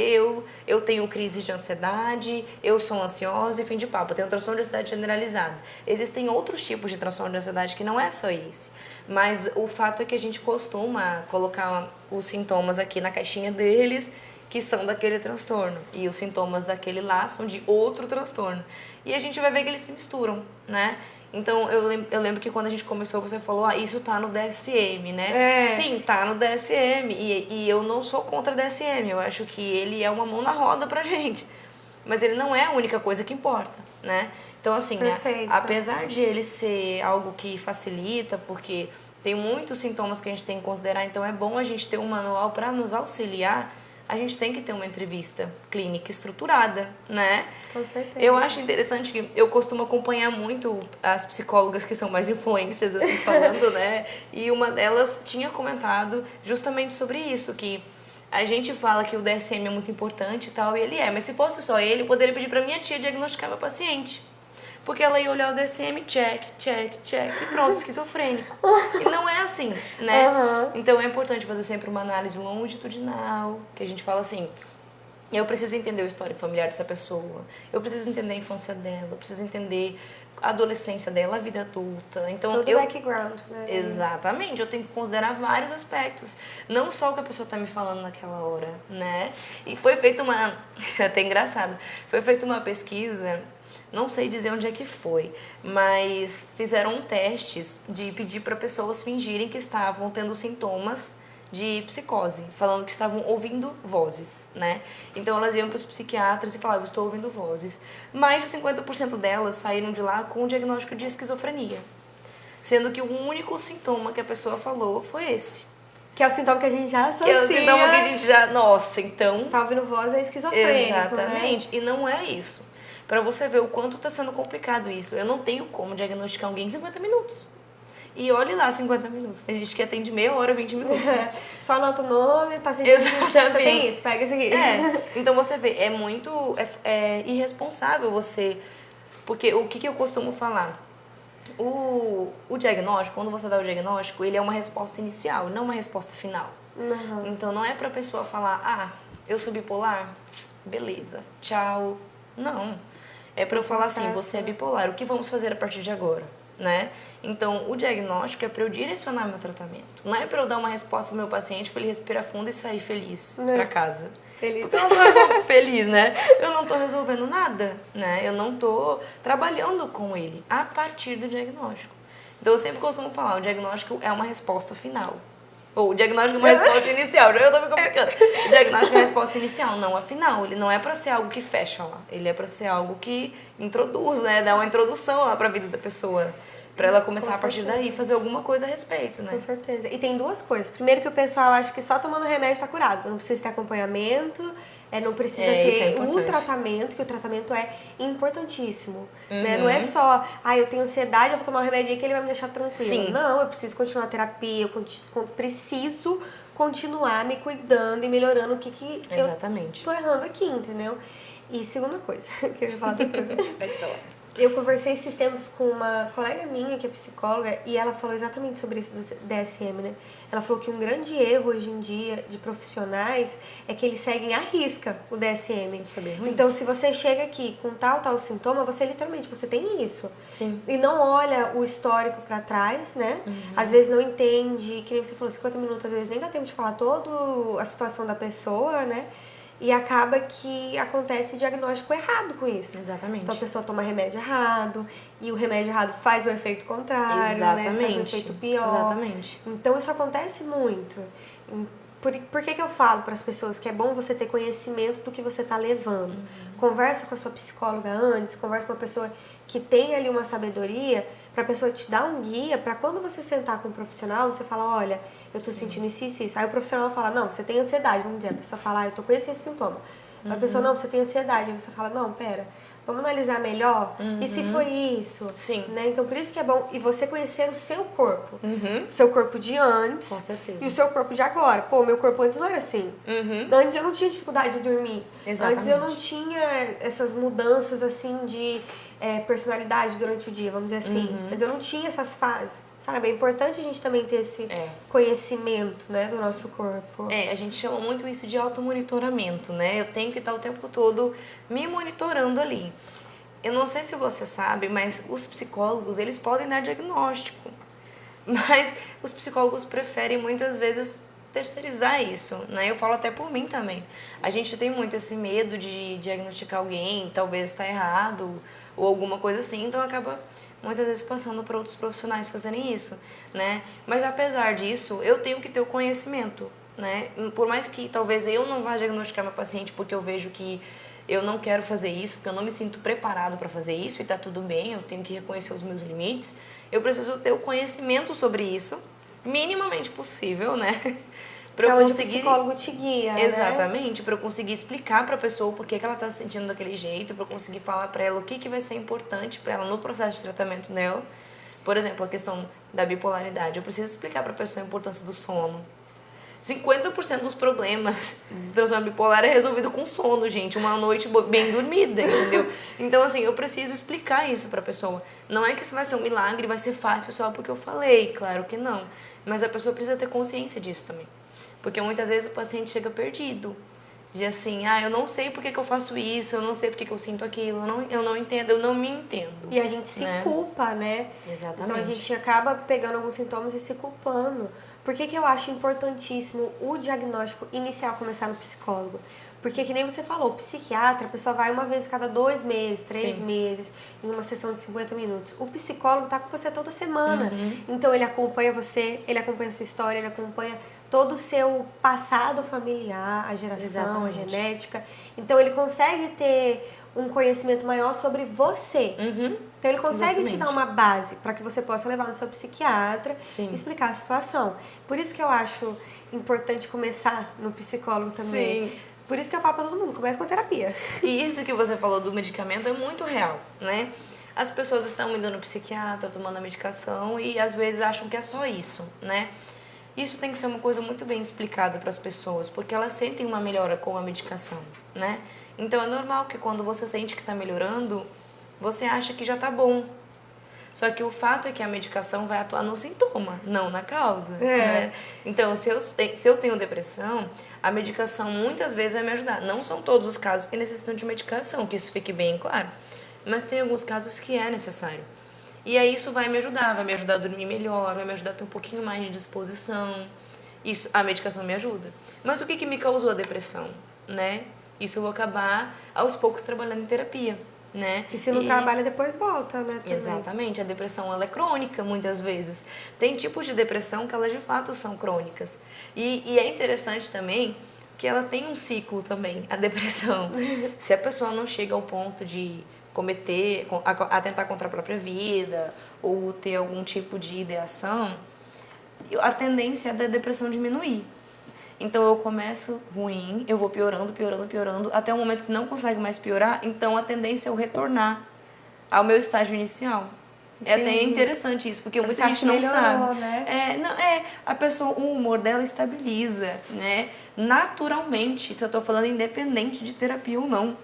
eu tenho crises de ansiedade, eu sou ansiosa e fim de papo. Eu tenho transtorno de ansiedade generalizada. Existem outros tipos de transtorno de ansiedade que não é só esse. Mas o fato é que a gente costuma colocar os sintomas aqui na caixinha deles, que são daquele transtorno, e os sintomas daquele lá são de outro transtorno. E a gente vai ver que eles se misturam, né? Então, eu lembro que quando a gente começou, você falou, isso tá no DSM, né? Sim, tá no DSM, e eu não sou contra o DSM, eu acho que ele é uma mão na roda pra gente. Mas ele não é a única coisa que importa, né? Então, assim, apesar de ele ser algo que facilita, porque tem muitos sintomas que a gente tem que considerar, então é bom a gente ter um manual para nos auxiliar. A gente tem que ter uma entrevista clínica estruturada, né? Com certeza. Eu acho interessante que eu costumo acompanhar muito as psicólogas que são mais influencers, assim, falando, né? E uma delas tinha comentado justamente sobre isso, que a gente fala que o DSM é muito importante e tal, e ele é. Mas se fosse só ele, eu poderia pedir pra minha tia diagnosticar meu paciente. Porque ela ia olhar o DSM, check, e pronto, esquizofrênico. E não é assim, né? Então é importante fazer sempre uma análise longitudinal, que a gente fala assim, Eu preciso entender o histórico familiar dessa pessoa, eu preciso entender a infância dela, eu preciso entender a adolescência dela, a vida adulta. Então, todo o background, né? Exatamente, eu tenho que considerar vários aspectos, não só o que a pessoa está me falando naquela hora, né? E foi feita uma, até engraçado, foi feita uma pesquisa, não sei dizer onde é que foi, mas fizeram testes de pedir para pessoas fingirem que estavam tendo sintomas de psicose, falando que estavam ouvindo vozes, né? Então elas iam para os psiquiatras e falavam, estou ouvindo vozes. Mais de 50% delas saíram de lá com o diagnóstico de esquizofrenia, sendo que o único sintoma que a pessoa falou foi esse. Que é o sintoma que a gente já associa. Que é o sintoma que a gente já... Nossa, então... Tá ouvindo voz é esquizofrênico, Exatamente, né? E não é isso. Para você ver o quanto está sendo complicado isso. Eu não tenho como diagnosticar alguém em 50 minutos. E olhe lá, 50 minutos. Tem gente que atende meia hora, 20 minutos. Né? Só anota o nome, tá sentindo. Exatamente. Você tem isso, pega isso aqui. Então você vê, é muito irresponsável você... Porque o que eu costumo falar? O diagnóstico, quando você dá o diagnóstico, ele é uma resposta inicial, não uma resposta final. Uhum. Então não é pra pessoa falar, eu sou bipolar, beleza, tchau. Não. É pra eu falar assim, você é bipolar, o que vamos fazer a partir de agora? Né? Então, o diagnóstico é para eu direcionar meu tratamento. Não é para eu dar uma resposta ao meu paciente para ele respirar fundo e sair feliz para casa. Feliz. Porque eu não tô resolvendo feliz, né? Eu não tô resolvendo nada, né? Eu não tô trabalhando com ele a partir do diagnóstico. Então, eu sempre costumo falar, o diagnóstico é uma resposta final. Ou o diagnóstico é uma resposta inicial. Eu tô me complicando. O diagnóstico é uma resposta inicial, não a final. Ele não é pra ser algo que fecha lá. Ele é pra ser algo que introduz, né? Dá uma introdução lá pra vida da pessoa. Pra ela começar a partir daí, fazer alguma coisa a respeito, né? Com certeza. E tem duas coisas. Primeiro que o pessoal acha que só tomando remédio tá curado. Não precisa ter acompanhamento, não precisa ter o tratamento, que o tratamento é importantíssimo. Né? Não é só, eu tenho ansiedade, eu vou tomar um remédio que ele vai me deixar tranquila. Sim. Não, eu preciso continuar a terapia, eu preciso continuar me cuidando e melhorando o que Exatamente. eu tô errando aqui, entendeu? E segunda coisa, que eu ia falar das coisas. Eu conversei esses tempos com uma colega minha que é psicóloga e ela falou exatamente sobre isso do DSM, né? Ela falou que um grande erro hoje em dia de profissionais é que eles seguem à risca o DSM. Isso é bem ruim. Então, se você chega aqui com tal sintoma, você literalmente, você tem isso. Sim. E não olha o histórico pra trás, né? Às vezes não entende, que nem você falou, 50 minutos, às vezes nem dá tempo de falar toda a situação da pessoa, né? E acaba que acontece diagnóstico errado com isso. Exatamente. Então a pessoa toma remédio errado, e o remédio errado faz o efeito contrário, Exatamente. Né? Faz o efeito pior. Exatamente. Então isso acontece muito. Por que eu falo para as pessoas que é bom você ter conhecimento do que você está levando? Conversa com a sua psicóloga antes, conversa com uma pessoa que tem ali uma sabedoria, para a pessoa te dar um guia, para quando você sentar com um profissional, você fala, olha, eu tô sentindo isso, isso, isso. Aí o profissional fala, não, você tem ansiedade, vamos dizer, a pessoa fala, eu tô com esse sintoma. A pessoa, não, você tem ansiedade. Aí você fala, não, pera, vamos analisar melhor? E se foi isso? Sim. Né? Então, por isso que é bom. E você conhecer o seu corpo. O seu corpo de antes. Com certeza. E o seu corpo de agora. Pô, meu corpo antes não era assim. Antes eu não tinha dificuldade de dormir. Exatamente. Antes eu não tinha essas mudanças, assim, de personalidade durante o dia, vamos dizer assim. Antes eu não tinha essas fases. Sabe? É importante a gente também ter esse conhecimento, né, do nosso corpo. A gente chama muito isso de automonitoramento, né? Eu tenho que estar o tempo todo me monitorando ali. Eu não sei se você sabe, mas os psicólogos, eles podem dar diagnóstico. Mas os psicólogos preferem muitas vezes terceirizar isso, né? Eu falo até por mim também. A gente tem muito esse medo de diagnosticar alguém, talvez está errado ou alguma coisa assim, então acaba muitas vezes passando para outros profissionais fazerem isso, né? Mas apesar disso, eu tenho que ter o conhecimento, né? Por mais que talvez eu não vá diagnosticar meu paciente porque eu vejo que eu não quero fazer isso, porque eu não me sinto preparado para fazer isso e tá tudo bem, eu tenho que reconhecer os meus limites, eu preciso ter o conhecimento sobre isso, minimamente possível, né? Pra eu conseguir... o psicólogo te guia, Exatamente, para eu conseguir explicar para a pessoa por que ela está se sentindo daquele jeito, para eu conseguir falar para ela o que vai ser importante para ela no processo de tratamento dela. Por exemplo, a questão da bipolaridade. Eu preciso explicar para a pessoa a importância do sono. 50% dos problemas de transtorno bipolar é resolvido com sono, gente. Uma noite bem dormida, entendeu? Então, assim, eu preciso explicar isso pra pessoa. Não é que isso vai ser um milagre, vai ser fácil só porque eu falei, claro que não. Mas a pessoa precisa ter consciência disso também. Porque muitas vezes o paciente chega perdido. De assim, eu não sei por que eu faço isso, eu não sei por que eu sinto aquilo, eu não entendo, eu não me entendo. E a gente se culpa, né? Exatamente. Então a gente acaba pegando alguns sintomas e se culpando. Por que eu acho importantíssimo o diagnóstico inicial começar no psicólogo? Porque que nem você falou, o psiquiatra, a pessoa vai uma vez a cada 2 meses, 3 meses, em uma sessão de 50 minutos. O psicólogo tá com você toda semana. Então ele acompanha você, ele acompanha a sua história, ele acompanha todo o seu passado familiar, a geração, a genética. Então ele consegue ter um conhecimento maior sobre você. Então ele consegue te dar uma base para que você possa levar no seu psiquiatra e explicar a situação. Por isso que eu acho importante começar no psicólogo também. Sim. Por isso que eu falo pra todo mundo, começa com a terapia. E isso que você falou do medicamento é muito real, né? As pessoas estão indo no psiquiatra, tomando a medicação e às vezes acham que é só isso, né? Isso tem que ser uma coisa muito bem explicada para as pessoas, porque elas sentem uma melhora com a medicação, né? Então é normal que quando você sente que está melhorando, você acha que já está bom. Só que o fato é que a medicação vai atuar no sintoma, não na causa, né? Então, se eu tenho depressão, a medicação muitas vezes vai me ajudar. Não são todos os casos que necessitam de medicação, que isso fique bem claro. Mas tem alguns casos que é necessário. E aí isso vai me ajudar a dormir melhor, vai me ajudar a ter um pouquinho mais de disposição. Isso, a medicação me ajuda. Mas o que me causou a depressão, né? Isso eu vou acabar aos poucos trabalhando em terapia. Né? E se não trabalha, depois volta, né? Também. Exatamente, a depressão ela é crônica muitas vezes. Tem tipos de depressão que elas de fato são crônicas. E é interessante também que ela tem um ciclo também, a depressão. Se a pessoa não chega ao ponto de atentar contra a própria vida ou ter algum tipo de ideação, a tendência é da depressão diminuir. Então eu começo ruim, eu vou piorando, até o momento que não consegue mais piorar, então a tendência é eu retornar ao meu estágio inicial. É até interessante isso, porque muita gente não sabe. Né? A pessoa, o humor dela estabiliza, né? Naturalmente, isso eu tô falando independente de terapia ou não,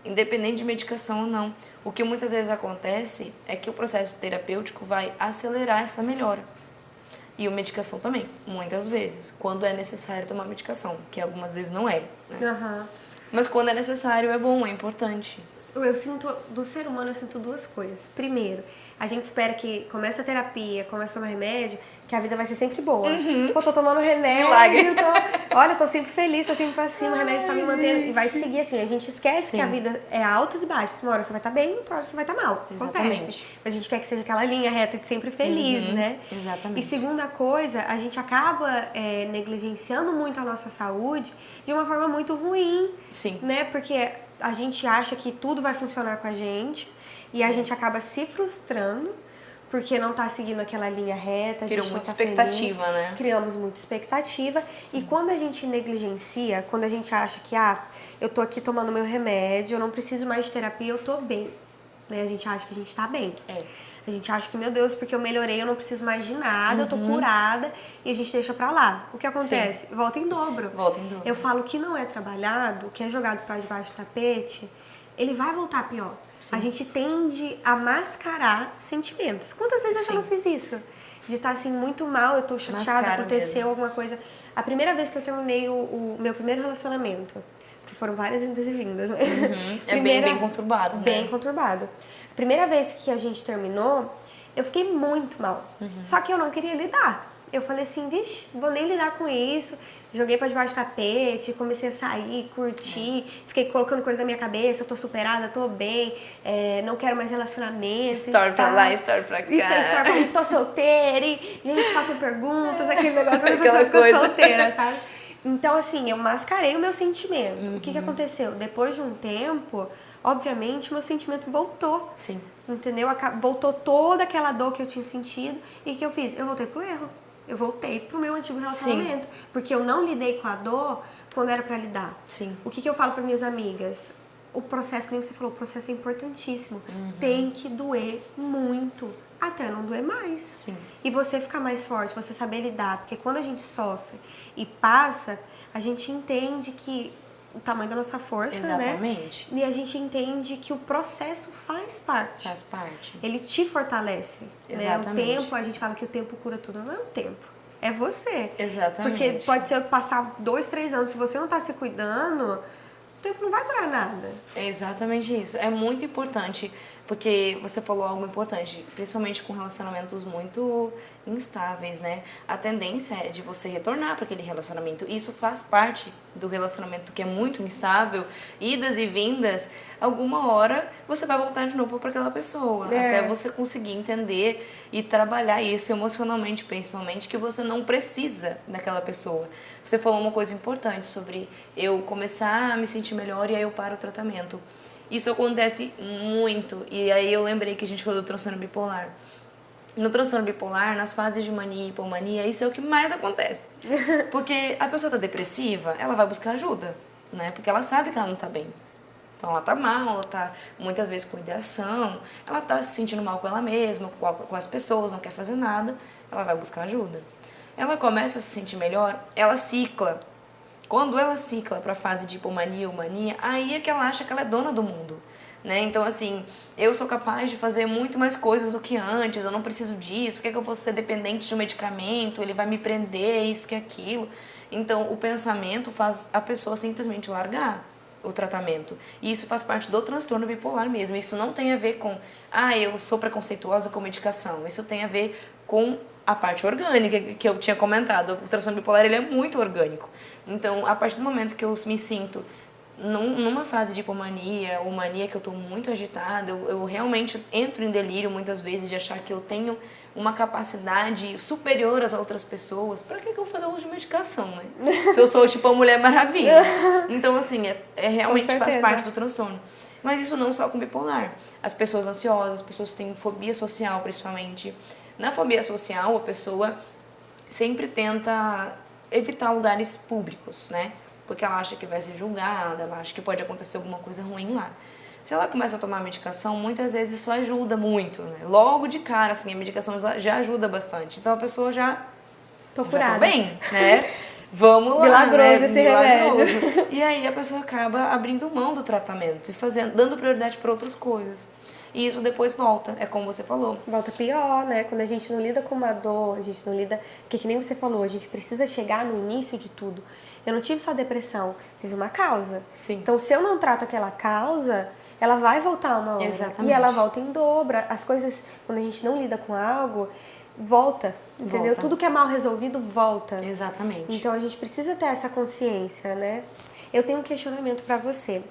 independente de medicação ou não. O que muitas vezes acontece é que o processo terapêutico vai acelerar essa melhora. E a medicação também, muitas vezes, quando é necessário tomar medicação, que algumas vezes não é, né? Mas quando é necessário é bom, é importante. Eu sinto, do ser humano, eu sinto duas coisas. Primeiro, a gente espera que comece a terapia, comece a tomar remédio, que a vida vai ser sempre boa. Pô, tô tomando remédio, olha, tô sempre feliz, tô sempre pra cima, o remédio tá me mantendo. E vai seguir assim, a gente esquece que a vida é altos e baixos. Uma hora você vai estar bem, outra hora você vai estar mal. Acontece. A gente quer que seja aquela linha reta de sempre feliz, né? Exatamente. E segunda coisa, a gente acaba negligenciando muito a nossa saúde de uma forma muito ruim. Sim. Né? Porque a gente acha que tudo vai funcionar com a gente e a gente acaba se frustrando porque não tá seguindo aquela linha reta. Criou muita expectativa, né? Criamos muita expectativa. Sim. E quando a gente negligencia, quando a gente acha que eu tô aqui tomando meu remédio, eu não preciso mais de terapia, eu tô bem. Né? A gente acha que a gente tá bem. A gente acha que, meu Deus, porque eu melhorei, eu não preciso mais de nada, eu tô curada, e a gente deixa pra lá. O que acontece? Sim. Volta em dobro. Eu falo que não é trabalhado, que é jogado pra debaixo do tapete, ele vai voltar pior. Sim. A gente tende a mascarar sentimentos. Quantas vezes eu não fiz isso? De estar assim, muito mal, eu tô chateada, aconteceu alguma coisa. A primeira vez que eu terminei o meu primeiro relacionamento, que foram várias indas e vindas, né? É bem conturbado, né? Bem conturbado. Primeira vez que a gente terminou, eu fiquei muito mal. Só que eu não queria lidar. Eu falei assim, vixe, vou nem lidar com isso. Joguei pra debaixo do tapete, comecei a sair, curtir. Fiquei colocando coisa na minha cabeça, tô superada, tô bem, não quero mais relacionamento. Story pra lá, story pra cá. Tô solteira, e gente, façam perguntas, aquele negócio, mas a pessoa ficou solteira, sabe? Então, assim, eu mascarei o meu sentimento. O que aconteceu? Depois de um tempo, obviamente, meu sentimento voltou. Sim. Entendeu? Voltou toda aquela dor que eu tinha sentido. E o que eu fiz? Eu voltei pro erro. Eu voltei pro meu antigo relacionamento. Sim. Porque eu não lidei com a dor quando era pra lidar. Sim. O que eu falo para minhas amigas? O processo, que nem você falou, o processo é importantíssimo. Tem que doer muito. Até não doer mais. Sim. E você ficar mais forte, você saber lidar. Porque quando a gente sofre e passa, a gente entende que o tamanho da nossa força, exatamente, né? E a gente entende que o processo faz parte. Faz parte. Ele te fortalece. Exatamente. Né? O tempo, a gente fala que o tempo cura tudo. Não é o tempo. é você. Exatamente. Porque pode ser passar 2, 3 anos, se você não tá se cuidando, o tempo não vai pra nada. É exatamente isso. É muito importante, porque você falou algo importante, principalmente com relacionamentos muito instáveis, né? A tendência é de você retornar para aquele relacionamento. Isso faz parte do relacionamento que é muito instável, idas e vindas. Alguma hora você vai voltar de novo para aquela pessoa, até você conseguir entender e trabalhar isso emocionalmente, principalmente, que você não precisa daquela pessoa. Você falou uma coisa importante sobre eu começar a me sentir melhor e aí eu paro o tratamento. Isso acontece muito, e aí eu lembrei que a gente falou do transtorno bipolar. No transtorno bipolar, nas fases de mania e hipomania, isso é o que mais acontece. Porque a pessoa tá depressiva, ela vai buscar ajuda, né? Porque ela sabe que ela não tá bem. Então ela tá mal, ela tá muitas vezes com ideação, ela tá se sentindo mal com ela mesma, com as pessoas, não quer fazer nada, ela vai buscar ajuda. Ela começa a se sentir melhor, ela cicla. Quando ela cicla para a fase de hipomania ou mania, aí é que ela acha que ela é dona do mundo, né? Então, assim, eu sou capaz de fazer muito mais coisas do que antes, eu não preciso disso, por que eu vou ser dependente de um medicamento, ele vai me prender, isso que aquilo. Então, o pensamento faz a pessoa simplesmente largar o tratamento. E isso faz parte do transtorno bipolar mesmo. Isso não tem a ver com, eu sou preconceituosa com medicação. Isso tem a ver com a parte orgânica que eu tinha comentado. O transtorno bipolar, ele é muito orgânico. Então, a partir do momento que eu me sinto numa fase de hipomania ou mania que eu estou muito agitada, eu realmente entro em delírio muitas vezes de achar que eu tenho uma capacidade superior às outras pessoas. Pra que eu vou fazer uso de medicação, né? Se eu sou tipo a Mulher Maravilha. Então, assim, realmente faz parte do transtorno. Mas isso não só com bipolar. As pessoas ansiosas, as pessoas que têm fobia social, principalmente. Na fobia social, a pessoa sempre tenta evitar lugares públicos, né? Porque ela acha que vai ser julgada, ela acha que pode acontecer alguma coisa ruim lá. Se ela começa a tomar medicação, muitas vezes isso ajuda muito, né? Logo de cara, assim, a medicação já ajuda bastante. Então a pessoa já... Tô curada. Tô bem, né? Vamos lá, milagroso, né? Esse remédio. E aí a pessoa acaba abrindo mão do tratamento e dando prioridade para outras coisas. E isso depois volta, é como você falou. Volta pior, né? Quando a gente não lida com uma dor, a gente não lida... Porque que nem você falou, a gente precisa chegar no início de tudo. Eu não tive só depressão, teve uma causa. Sim. Então, se eu não trato aquela causa, ela vai voltar uma hora. Exatamente. E ela volta em dobro. As coisas, quando a gente não lida com algo, volta, entendeu? Volta. Tudo que é mal resolvido, volta. Exatamente. Então, a gente precisa ter essa consciência, né? Eu tenho um questionamento pra você.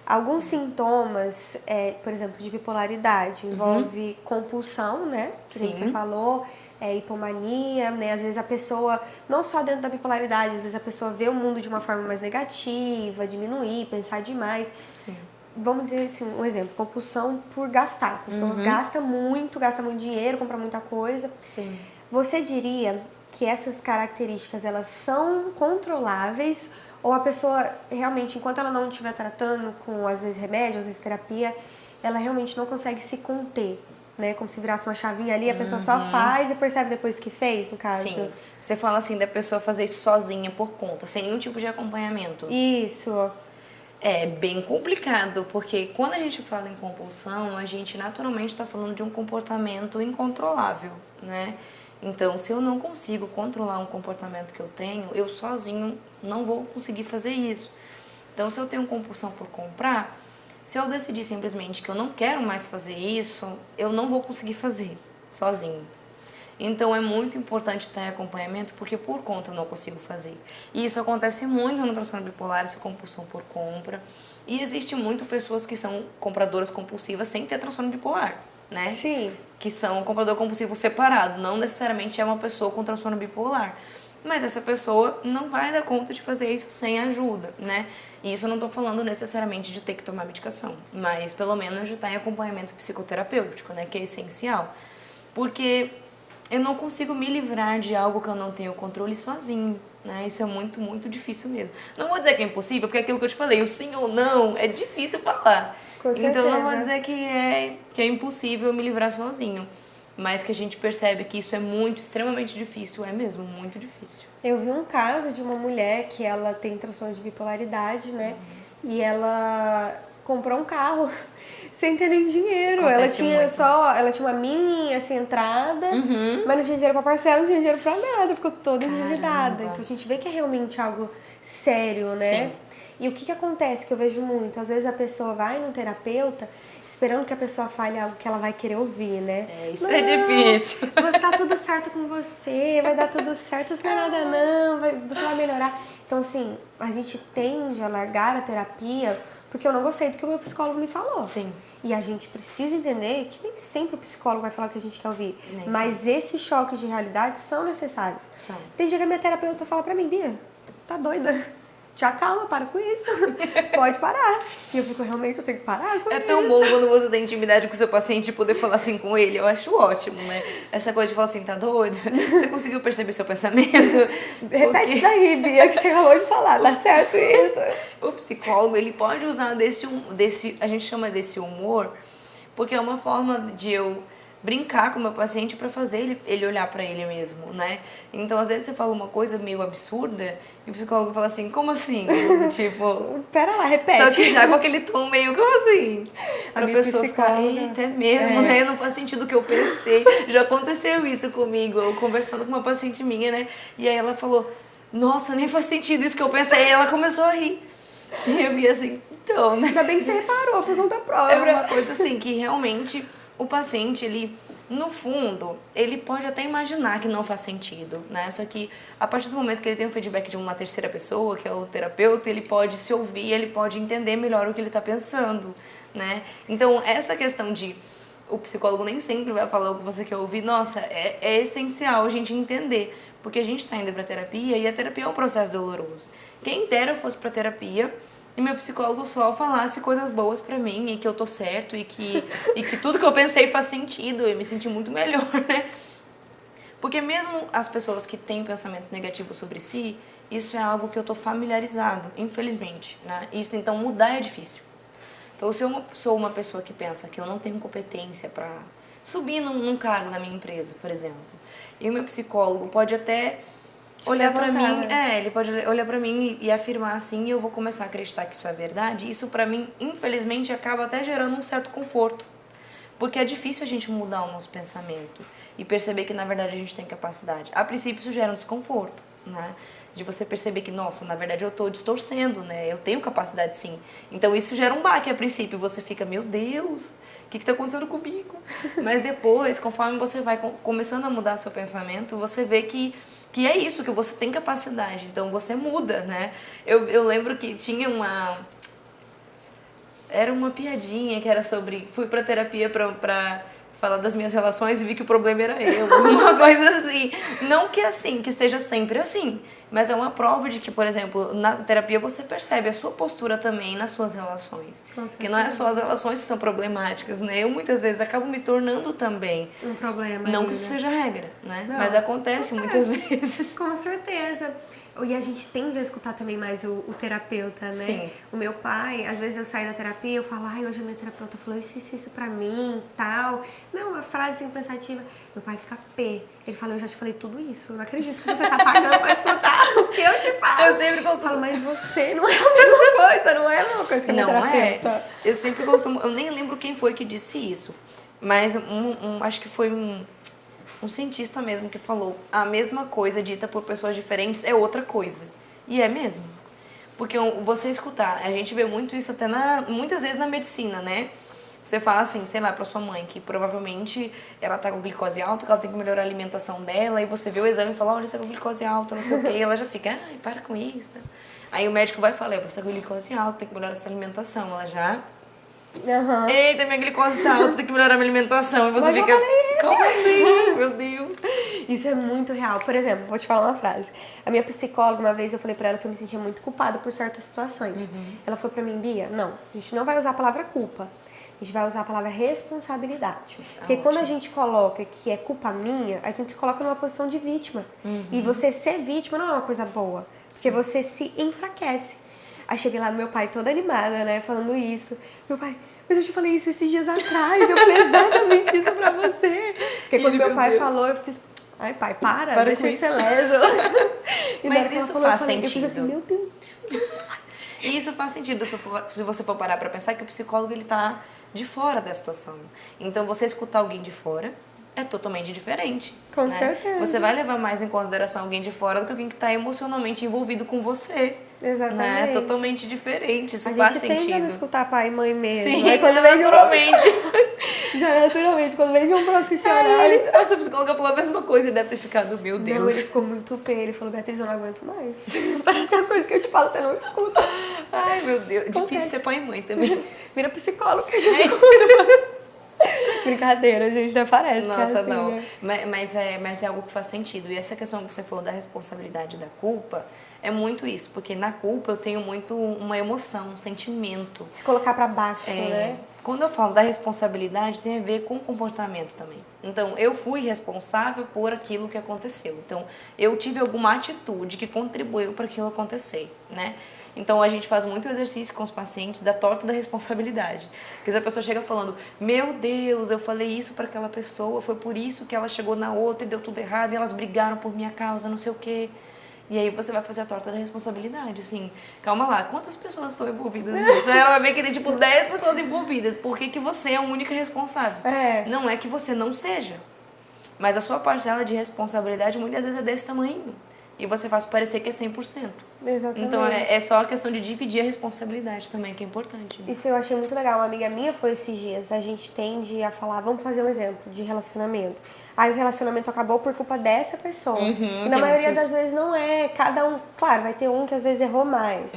Alguns sintomas, por exemplo, de bipolaridade, envolve compulsão, né? Que você falou, hipomania, né? Às vezes a pessoa, não só dentro da bipolaridade, às vezes a pessoa vê o mundo de uma forma mais negativa, diminuir, pensar demais. Sim. Vamos dizer assim, um exemplo, compulsão por gastar. A pessoa gasta muito dinheiro, compra muita coisa. Sim. Você diria que essas características, elas são controláveis ou a pessoa realmente, enquanto ela não estiver tratando com, às vezes, remédio, às vezes terapia, ela realmente não consegue se conter, né? Como se virasse uma chavinha ali, a pessoa só faz e percebe depois que fez, no caso. Sim. Você fala assim, da pessoa fazer isso sozinha, por conta, sem nenhum tipo de acompanhamento. Isso. É bem complicado, porque quando a gente fala em compulsão, a gente naturalmente está falando de um comportamento incontrolável, né? Então, se eu não consigo controlar um comportamento que eu tenho, eu sozinho não vou conseguir fazer isso. Então, se eu tenho compulsão por comprar, se eu decidir simplesmente que eu não quero mais fazer isso, eu não vou conseguir fazer sozinho. Então, é muito importante ter acompanhamento, porque por conta eu não consigo fazer. E isso acontece muito no transtorno bipolar, essa compulsão por compra. E existe muito pessoas que são compradoras compulsivas sem ter transtorno bipolar, né? Sim. Que são comprador compulsivo separado, não necessariamente é uma pessoa com transtorno bipolar. Mas essa pessoa não vai dar conta de fazer isso sem ajuda, né? E isso eu não tô falando necessariamente de ter que tomar medicação, mas pelo menos de estar em acompanhamento psicoterapêutico, né? Que é essencial. Porque eu não consigo me livrar de algo que eu não tenho controle sozinho, né? Isso é muito, muito difícil mesmo. Não vou dizer que é impossível, porque é aquilo que eu te falei, o sim ou não, é difícil falar. Com certeza. Então não vou dizer que é impossível eu me livrar sozinho. Mas que a gente percebe que isso é muito, extremamente difícil, é mesmo, muito difícil. Eu vi um caso de uma mulher que ela tem transtorno de bipolaridade, né? E ela comprou um carro sem ter nem dinheiro. Acontece Ela tinha uma mini, assim, entrada, mas não tinha dinheiro pra parcela, não tinha dinheiro pra nada, ficou toda endividada. Então a gente vê que é realmente algo sério, né? Sim. E o que acontece, que eu vejo muito, às vezes a pessoa vai num terapeuta esperando que a pessoa fale algo que ela vai querer ouvir, né? Isso é difícil. Mas tá tudo certo com você, vai dar tudo certo, isso não é nada não, você vai melhorar. Então, assim, a gente tende a largar a terapia porque eu não gostei do que o meu psicólogo me falou. Sim. E a gente precisa entender que nem sempre o psicólogo vai falar o que a gente quer ouvir. Nem mas sempre. Esses choques de realidade são necessários. São. Tem dia que a minha terapeuta fala pra mim, Bia, tá doida? Te acalma, para com isso. Pode parar. E eu fico, realmente, eu tenho que parar com isso. É tão bom quando você tem intimidade com o seu paciente e poder falar assim com ele. Eu acho ótimo, né? Essa coisa de falar assim, tá doida? Você conseguiu perceber seu pensamento? Repete isso daí, Bia, que você acabou de falar. Tá certo isso? O psicólogo, ele pode usar desse, a gente chama desse humor, porque é uma forma de eu brincar com o meu paciente para fazer ele olhar para ele mesmo, né? Então, às vezes você fala uma coisa meio absurda e o psicólogo fala assim, como assim? Tipo... Pera lá, repete. Só que já com aquele tom meio, como assim? Pra pessoa ficar, psicóloga... eita, é mesmo, né? Não faz sentido o que eu pensei. Já aconteceu isso comigo, eu conversando com uma paciente minha, né? E aí ela falou, nossa, nem faz sentido isso que eu pensei. E ela começou a rir. E eu vi assim, então, né? Ainda bem que você reparou, por conta própria. É uma coisa assim, que realmente... O paciente, ele, no fundo, ele pode até imaginar que não faz sentido, né? Só que a partir do momento que ele tem um feedback de uma terceira pessoa, que é o terapeuta, ele pode se ouvir, ele pode entender melhor o que ele está pensando, né? Então, essa questão de o psicólogo nem sempre vai falar o que você quer ouvir, nossa, é essencial a gente entender, porque a gente está indo para terapia e a terapia é um processo doloroso. Quem dera eu fosse para terapia e meu psicólogo só falasse coisas boas pra mim e que eu tô certo e que tudo que eu pensei faz sentido e me senti muito melhor, né? Porque mesmo as pessoas que têm pensamentos negativos sobre si, isso é algo que eu tô familiarizado, infelizmente, né? Isso, então, mudar é difícil. Então, se eu sou uma pessoa que pensa que eu não tenho competência pra subir num cargo na minha empresa, por exemplo, e o meu psicólogo pode até... olhar pra mim, ele pode olhar pra mim e afirmar assim, e eu vou começar a acreditar que isso é verdade. Isso pra mim, infelizmente, acaba até gerando um certo conforto. Porque é difícil a gente mudar o nosso pensamento e perceber que, na verdade, a gente tem capacidade. A princípio, isso gera um desconforto, né? De você perceber que, nossa, na verdade, eu tô distorcendo, né? Eu tenho capacidade, sim. Então, isso gera um baque a princípio. Você fica, meu Deus, o que tá acontecendo comigo? Mas depois, conforme você vai começando a mudar seu pensamento, você vê que é isso, que você tem capacidade, então você muda, né? Eu lembro que tinha era uma piadinha que era sobre... Fui pra terapia pra falar das minhas relações e vi que o problema era eu, uma coisa assim. Não que assim, que seja sempre assim, mas é uma prova de que, por exemplo, na terapia você percebe a sua postura também nas suas relações. Que não é só as relações que são problemáticas, né? Eu muitas vezes acabo me tornando também um problema. Não que isso seja regra, né? Não, mas acontece muitas vezes. Com certeza. E a gente tende a escutar também mais o terapeuta, né? Sim. O meu pai, às vezes eu saio da terapia, eu falo, ai, hoje a minha terapeuta falou isso pra mim, tal. Não, uma frase assim, pensativa. Meu pai fica pé. Ele fala, eu já te falei tudo isso, eu não acredito que você tá pagando pra escutar o que eu te falo. Eu sempre costumo... Eu falo, mas você não é a mesma coisa, não é a mesma coisa que a minha terapeuta. Não é. Eu sempre costumo... Eu nem lembro quem foi que disse isso, mas acho que foi um cientista mesmo que falou, a mesma coisa dita por pessoas diferentes é outra coisa. E é mesmo. Porque você escutar, a gente vê muito isso até muitas vezes na medicina, né? Você fala assim, sei lá, pra sua mãe, que provavelmente ela tá com glicose alta, que ela tem que melhorar a alimentação dela, e você vê o exame e fala, olha, você tá com glicose alta, não sei o quê, e ela já fica, ai, para com isso, né? Aí o médico vai falar, você tá com glicose alta, tem que melhorar a sua alimentação. Ela já... Uhum. Eita, minha glicose tá alta, tem que melhorar a minha alimentação. E você mas fica, como assim? Meu Deus. Isso é muito real. Por exemplo, vou te falar uma frase. A minha psicóloga, uma vez eu falei pra ela que eu me sentia muito culpada por certas situações. Ela falou pra mim, Bia, não, a gente não vai usar a palavra culpa. A gente vai usar a palavra responsabilidade. Porque quando a gente coloca que é culpa minha, a gente se coloca numa posição de vítima. E você ser vítima não é uma coisa boa. Porque você se enfraquece. Aí cheguei lá no meu pai toda animada, né, falando isso. Meu pai, mas eu te falei isso esses dias atrás. Eu falei exatamente isso pra você. Porque quando meu pai falou, eu fiz... Ai, pai, para deixa de ser leso. Mas isso faz sentido. Eu fiz assim, meu Deus, E isso faz sentido se você for parar pra pensar que o psicólogo ele tá de fora da situação. Então você escutar alguém de fora é totalmente diferente. Com né? certeza. Você vai levar mais em consideração alguém de fora do que alguém que está emocionalmente envolvido com você. Exatamente. Né? Totalmente diferente. Isso a faz gente sentido. tende a não escutar pai e mãe mesmo. Sim, Aí quando naturalmente. Já naturalmente. Quando vem de um profissional... Essa psicóloga falou a mesma coisa e deve ter ficado, meu Deus. Não, ele ficou muito feio. Ele falou, Beatriz, eu não aguento mais. Parece que as coisas que eu te falo você não escuta. Ai, meu Deus. Difícil ser pai e mãe também. Vira psicólogo que a gente escuta. Brincadeira, gente, até parece. Nossa, que é assim, não. Né? Mas é algo que faz sentido. E essa questão que você falou da responsabilidade e da culpa é muito isso. Porque na culpa eu tenho muito uma emoção, um sentimento. Se colocar pra baixo, né? Quando eu falo da responsabilidade, tem a ver com o comportamento também. Então, eu fui responsável por aquilo que aconteceu. Então, eu tive alguma atitude que contribuiu para aquilo acontecer, né? Então, a gente faz muito exercício com os pacientes da torta da responsabilidade. Porque se a pessoa chega falando, meu Deus, eu falei isso para aquela pessoa, foi por isso que ela chegou na outra e deu tudo errado, e elas brigaram por minha causa, não sei o quê. E aí você vai fazer a torta da responsabilidade, assim, calma lá, quantas pessoas estão envolvidas nisso? Aí ela vai ver que tem, tipo, 10 pessoas envolvidas, por que você é a única responsável? Não é que você não seja, mas a sua parcela de responsabilidade muitas vezes é desse tamanho. E você faz parecer que é 100%. Exatamente. Então é só a questão de dividir a responsabilidade também, que é importante. Né? Isso eu achei muito legal. Uma amiga minha foi esses dias. A gente tende a falar, vamos fazer um exemplo de relacionamento. Aí o relacionamento acabou por culpa dessa pessoa. E na maioria das vezes não é. Cada um, claro, vai ter um que às vezes errou mais.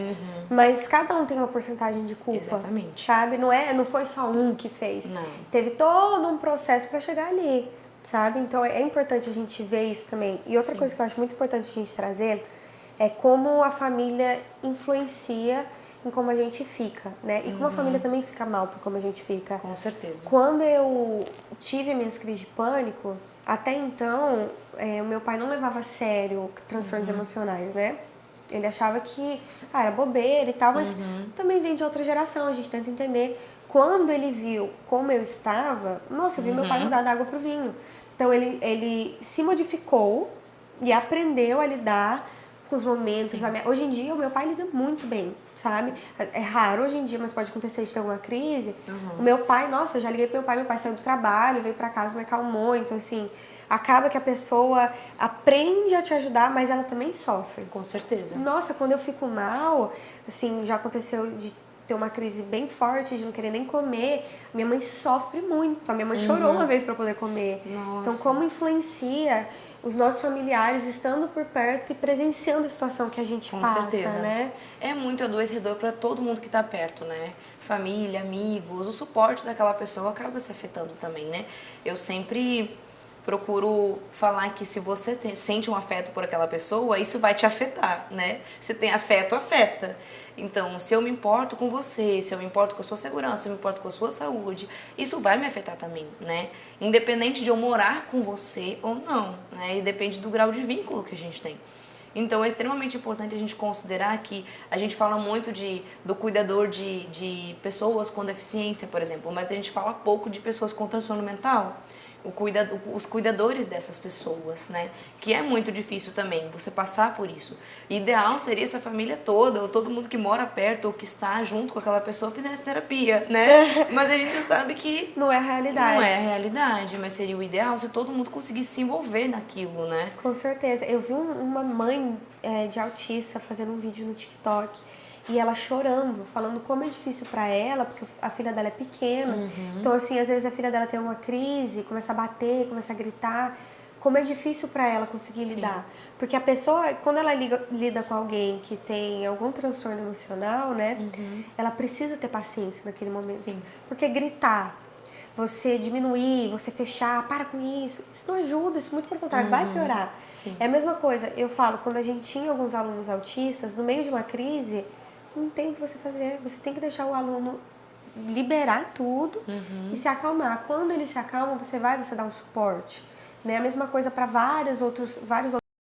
Mas cada um tem uma porcentagem de culpa. Exatamente. Sabe? Não foi só um que fez. Não. Teve todo um processo pra chegar ali. Sabe? Então é importante a gente ver isso também. E outra coisa que eu acho muito importante a gente trazer é como a família influencia em como a gente fica, né? E como a família também fica mal por como a gente fica. Com certeza. Quando eu tive minhas crises de pânico, até então, o meu pai não levava a sério transtornos emocionais, né? Ele achava que era bobeira e tal, mas também vem de outra geração, a gente tenta entender. Quando ele viu como eu estava, nossa, eu vi meu pai mudar da água pro vinho. Então ele se modificou e aprendeu a lidar com os momentos. Hoje em dia o meu pai lida muito bem, sabe? É raro hoje em dia, mas pode acontecer de ter alguma crise. O meu pai, nossa, eu já liguei pro meu pai saiu do trabalho, veio pra casa, me acalmou. Então assim, acaba que a pessoa aprende a te ajudar, mas ela também sofre. Com certeza. Nossa, quando eu fico mal, assim, já aconteceu de ter uma crise bem forte, de não querer nem comer, minha mãe sofre muito. A minha mãe chorou uma vez para poder comer. Nossa. Então, como influencia os nossos familiares estando por perto e presenciando a situação que a gente passa, Com certeza. Né? É muito adoecedor para todo mundo que tá perto, né? Família, amigos, o suporte daquela pessoa acaba se afetando também, né? Eu sempre procuro falar que se você sente um afeto por aquela pessoa, isso vai te afetar, né? Se tem afeto, afeta. Então, se eu me importo com você, se eu me importo com a sua segurança, se eu me importo com a sua saúde, isso vai me afetar também, né? Independente de eu morar com você ou não, né? E depende do grau de vínculo que a gente tem. Então, é extremamente importante a gente considerar que a gente fala muito do cuidador de pessoas com deficiência, por exemplo, mas a gente fala pouco de pessoas com transtorno mental. Os cuidadores dessas pessoas, né? Que é muito difícil também você passar por isso. Ideal seria essa família toda, ou todo mundo que mora perto ou que está junto com aquela pessoa fizesse terapia, né? Mas a gente sabe que não é a realidade. Não é a realidade, mas seria o ideal se todo mundo conseguisse se envolver naquilo, né? Com certeza. Eu vi uma mãe de autista fazendo um vídeo no TikTok. E ela chorando, falando como é difícil pra ela, porque a filha dela é pequena. Então, assim, às vezes a filha dela tem uma crise, começa a bater, começa a gritar. Como é difícil pra ela conseguir lidar. Porque a pessoa, quando ela lida com alguém que tem algum transtorno emocional, né? Ela precisa ter paciência naquele momento. Sim. Porque gritar, você diminuir, você fechar, para com isso não ajuda, isso muito pelo contrário, vai piorar. Sim. É a mesma coisa, eu falo, quando a gente tinha alguns alunos autistas, no meio de uma crise, não tem o que você fazer. Você tem que deixar o aluno liberar tudo e se acalmar. Quando ele se acalma, você dá um suporte. Né? A mesma coisa para vários outros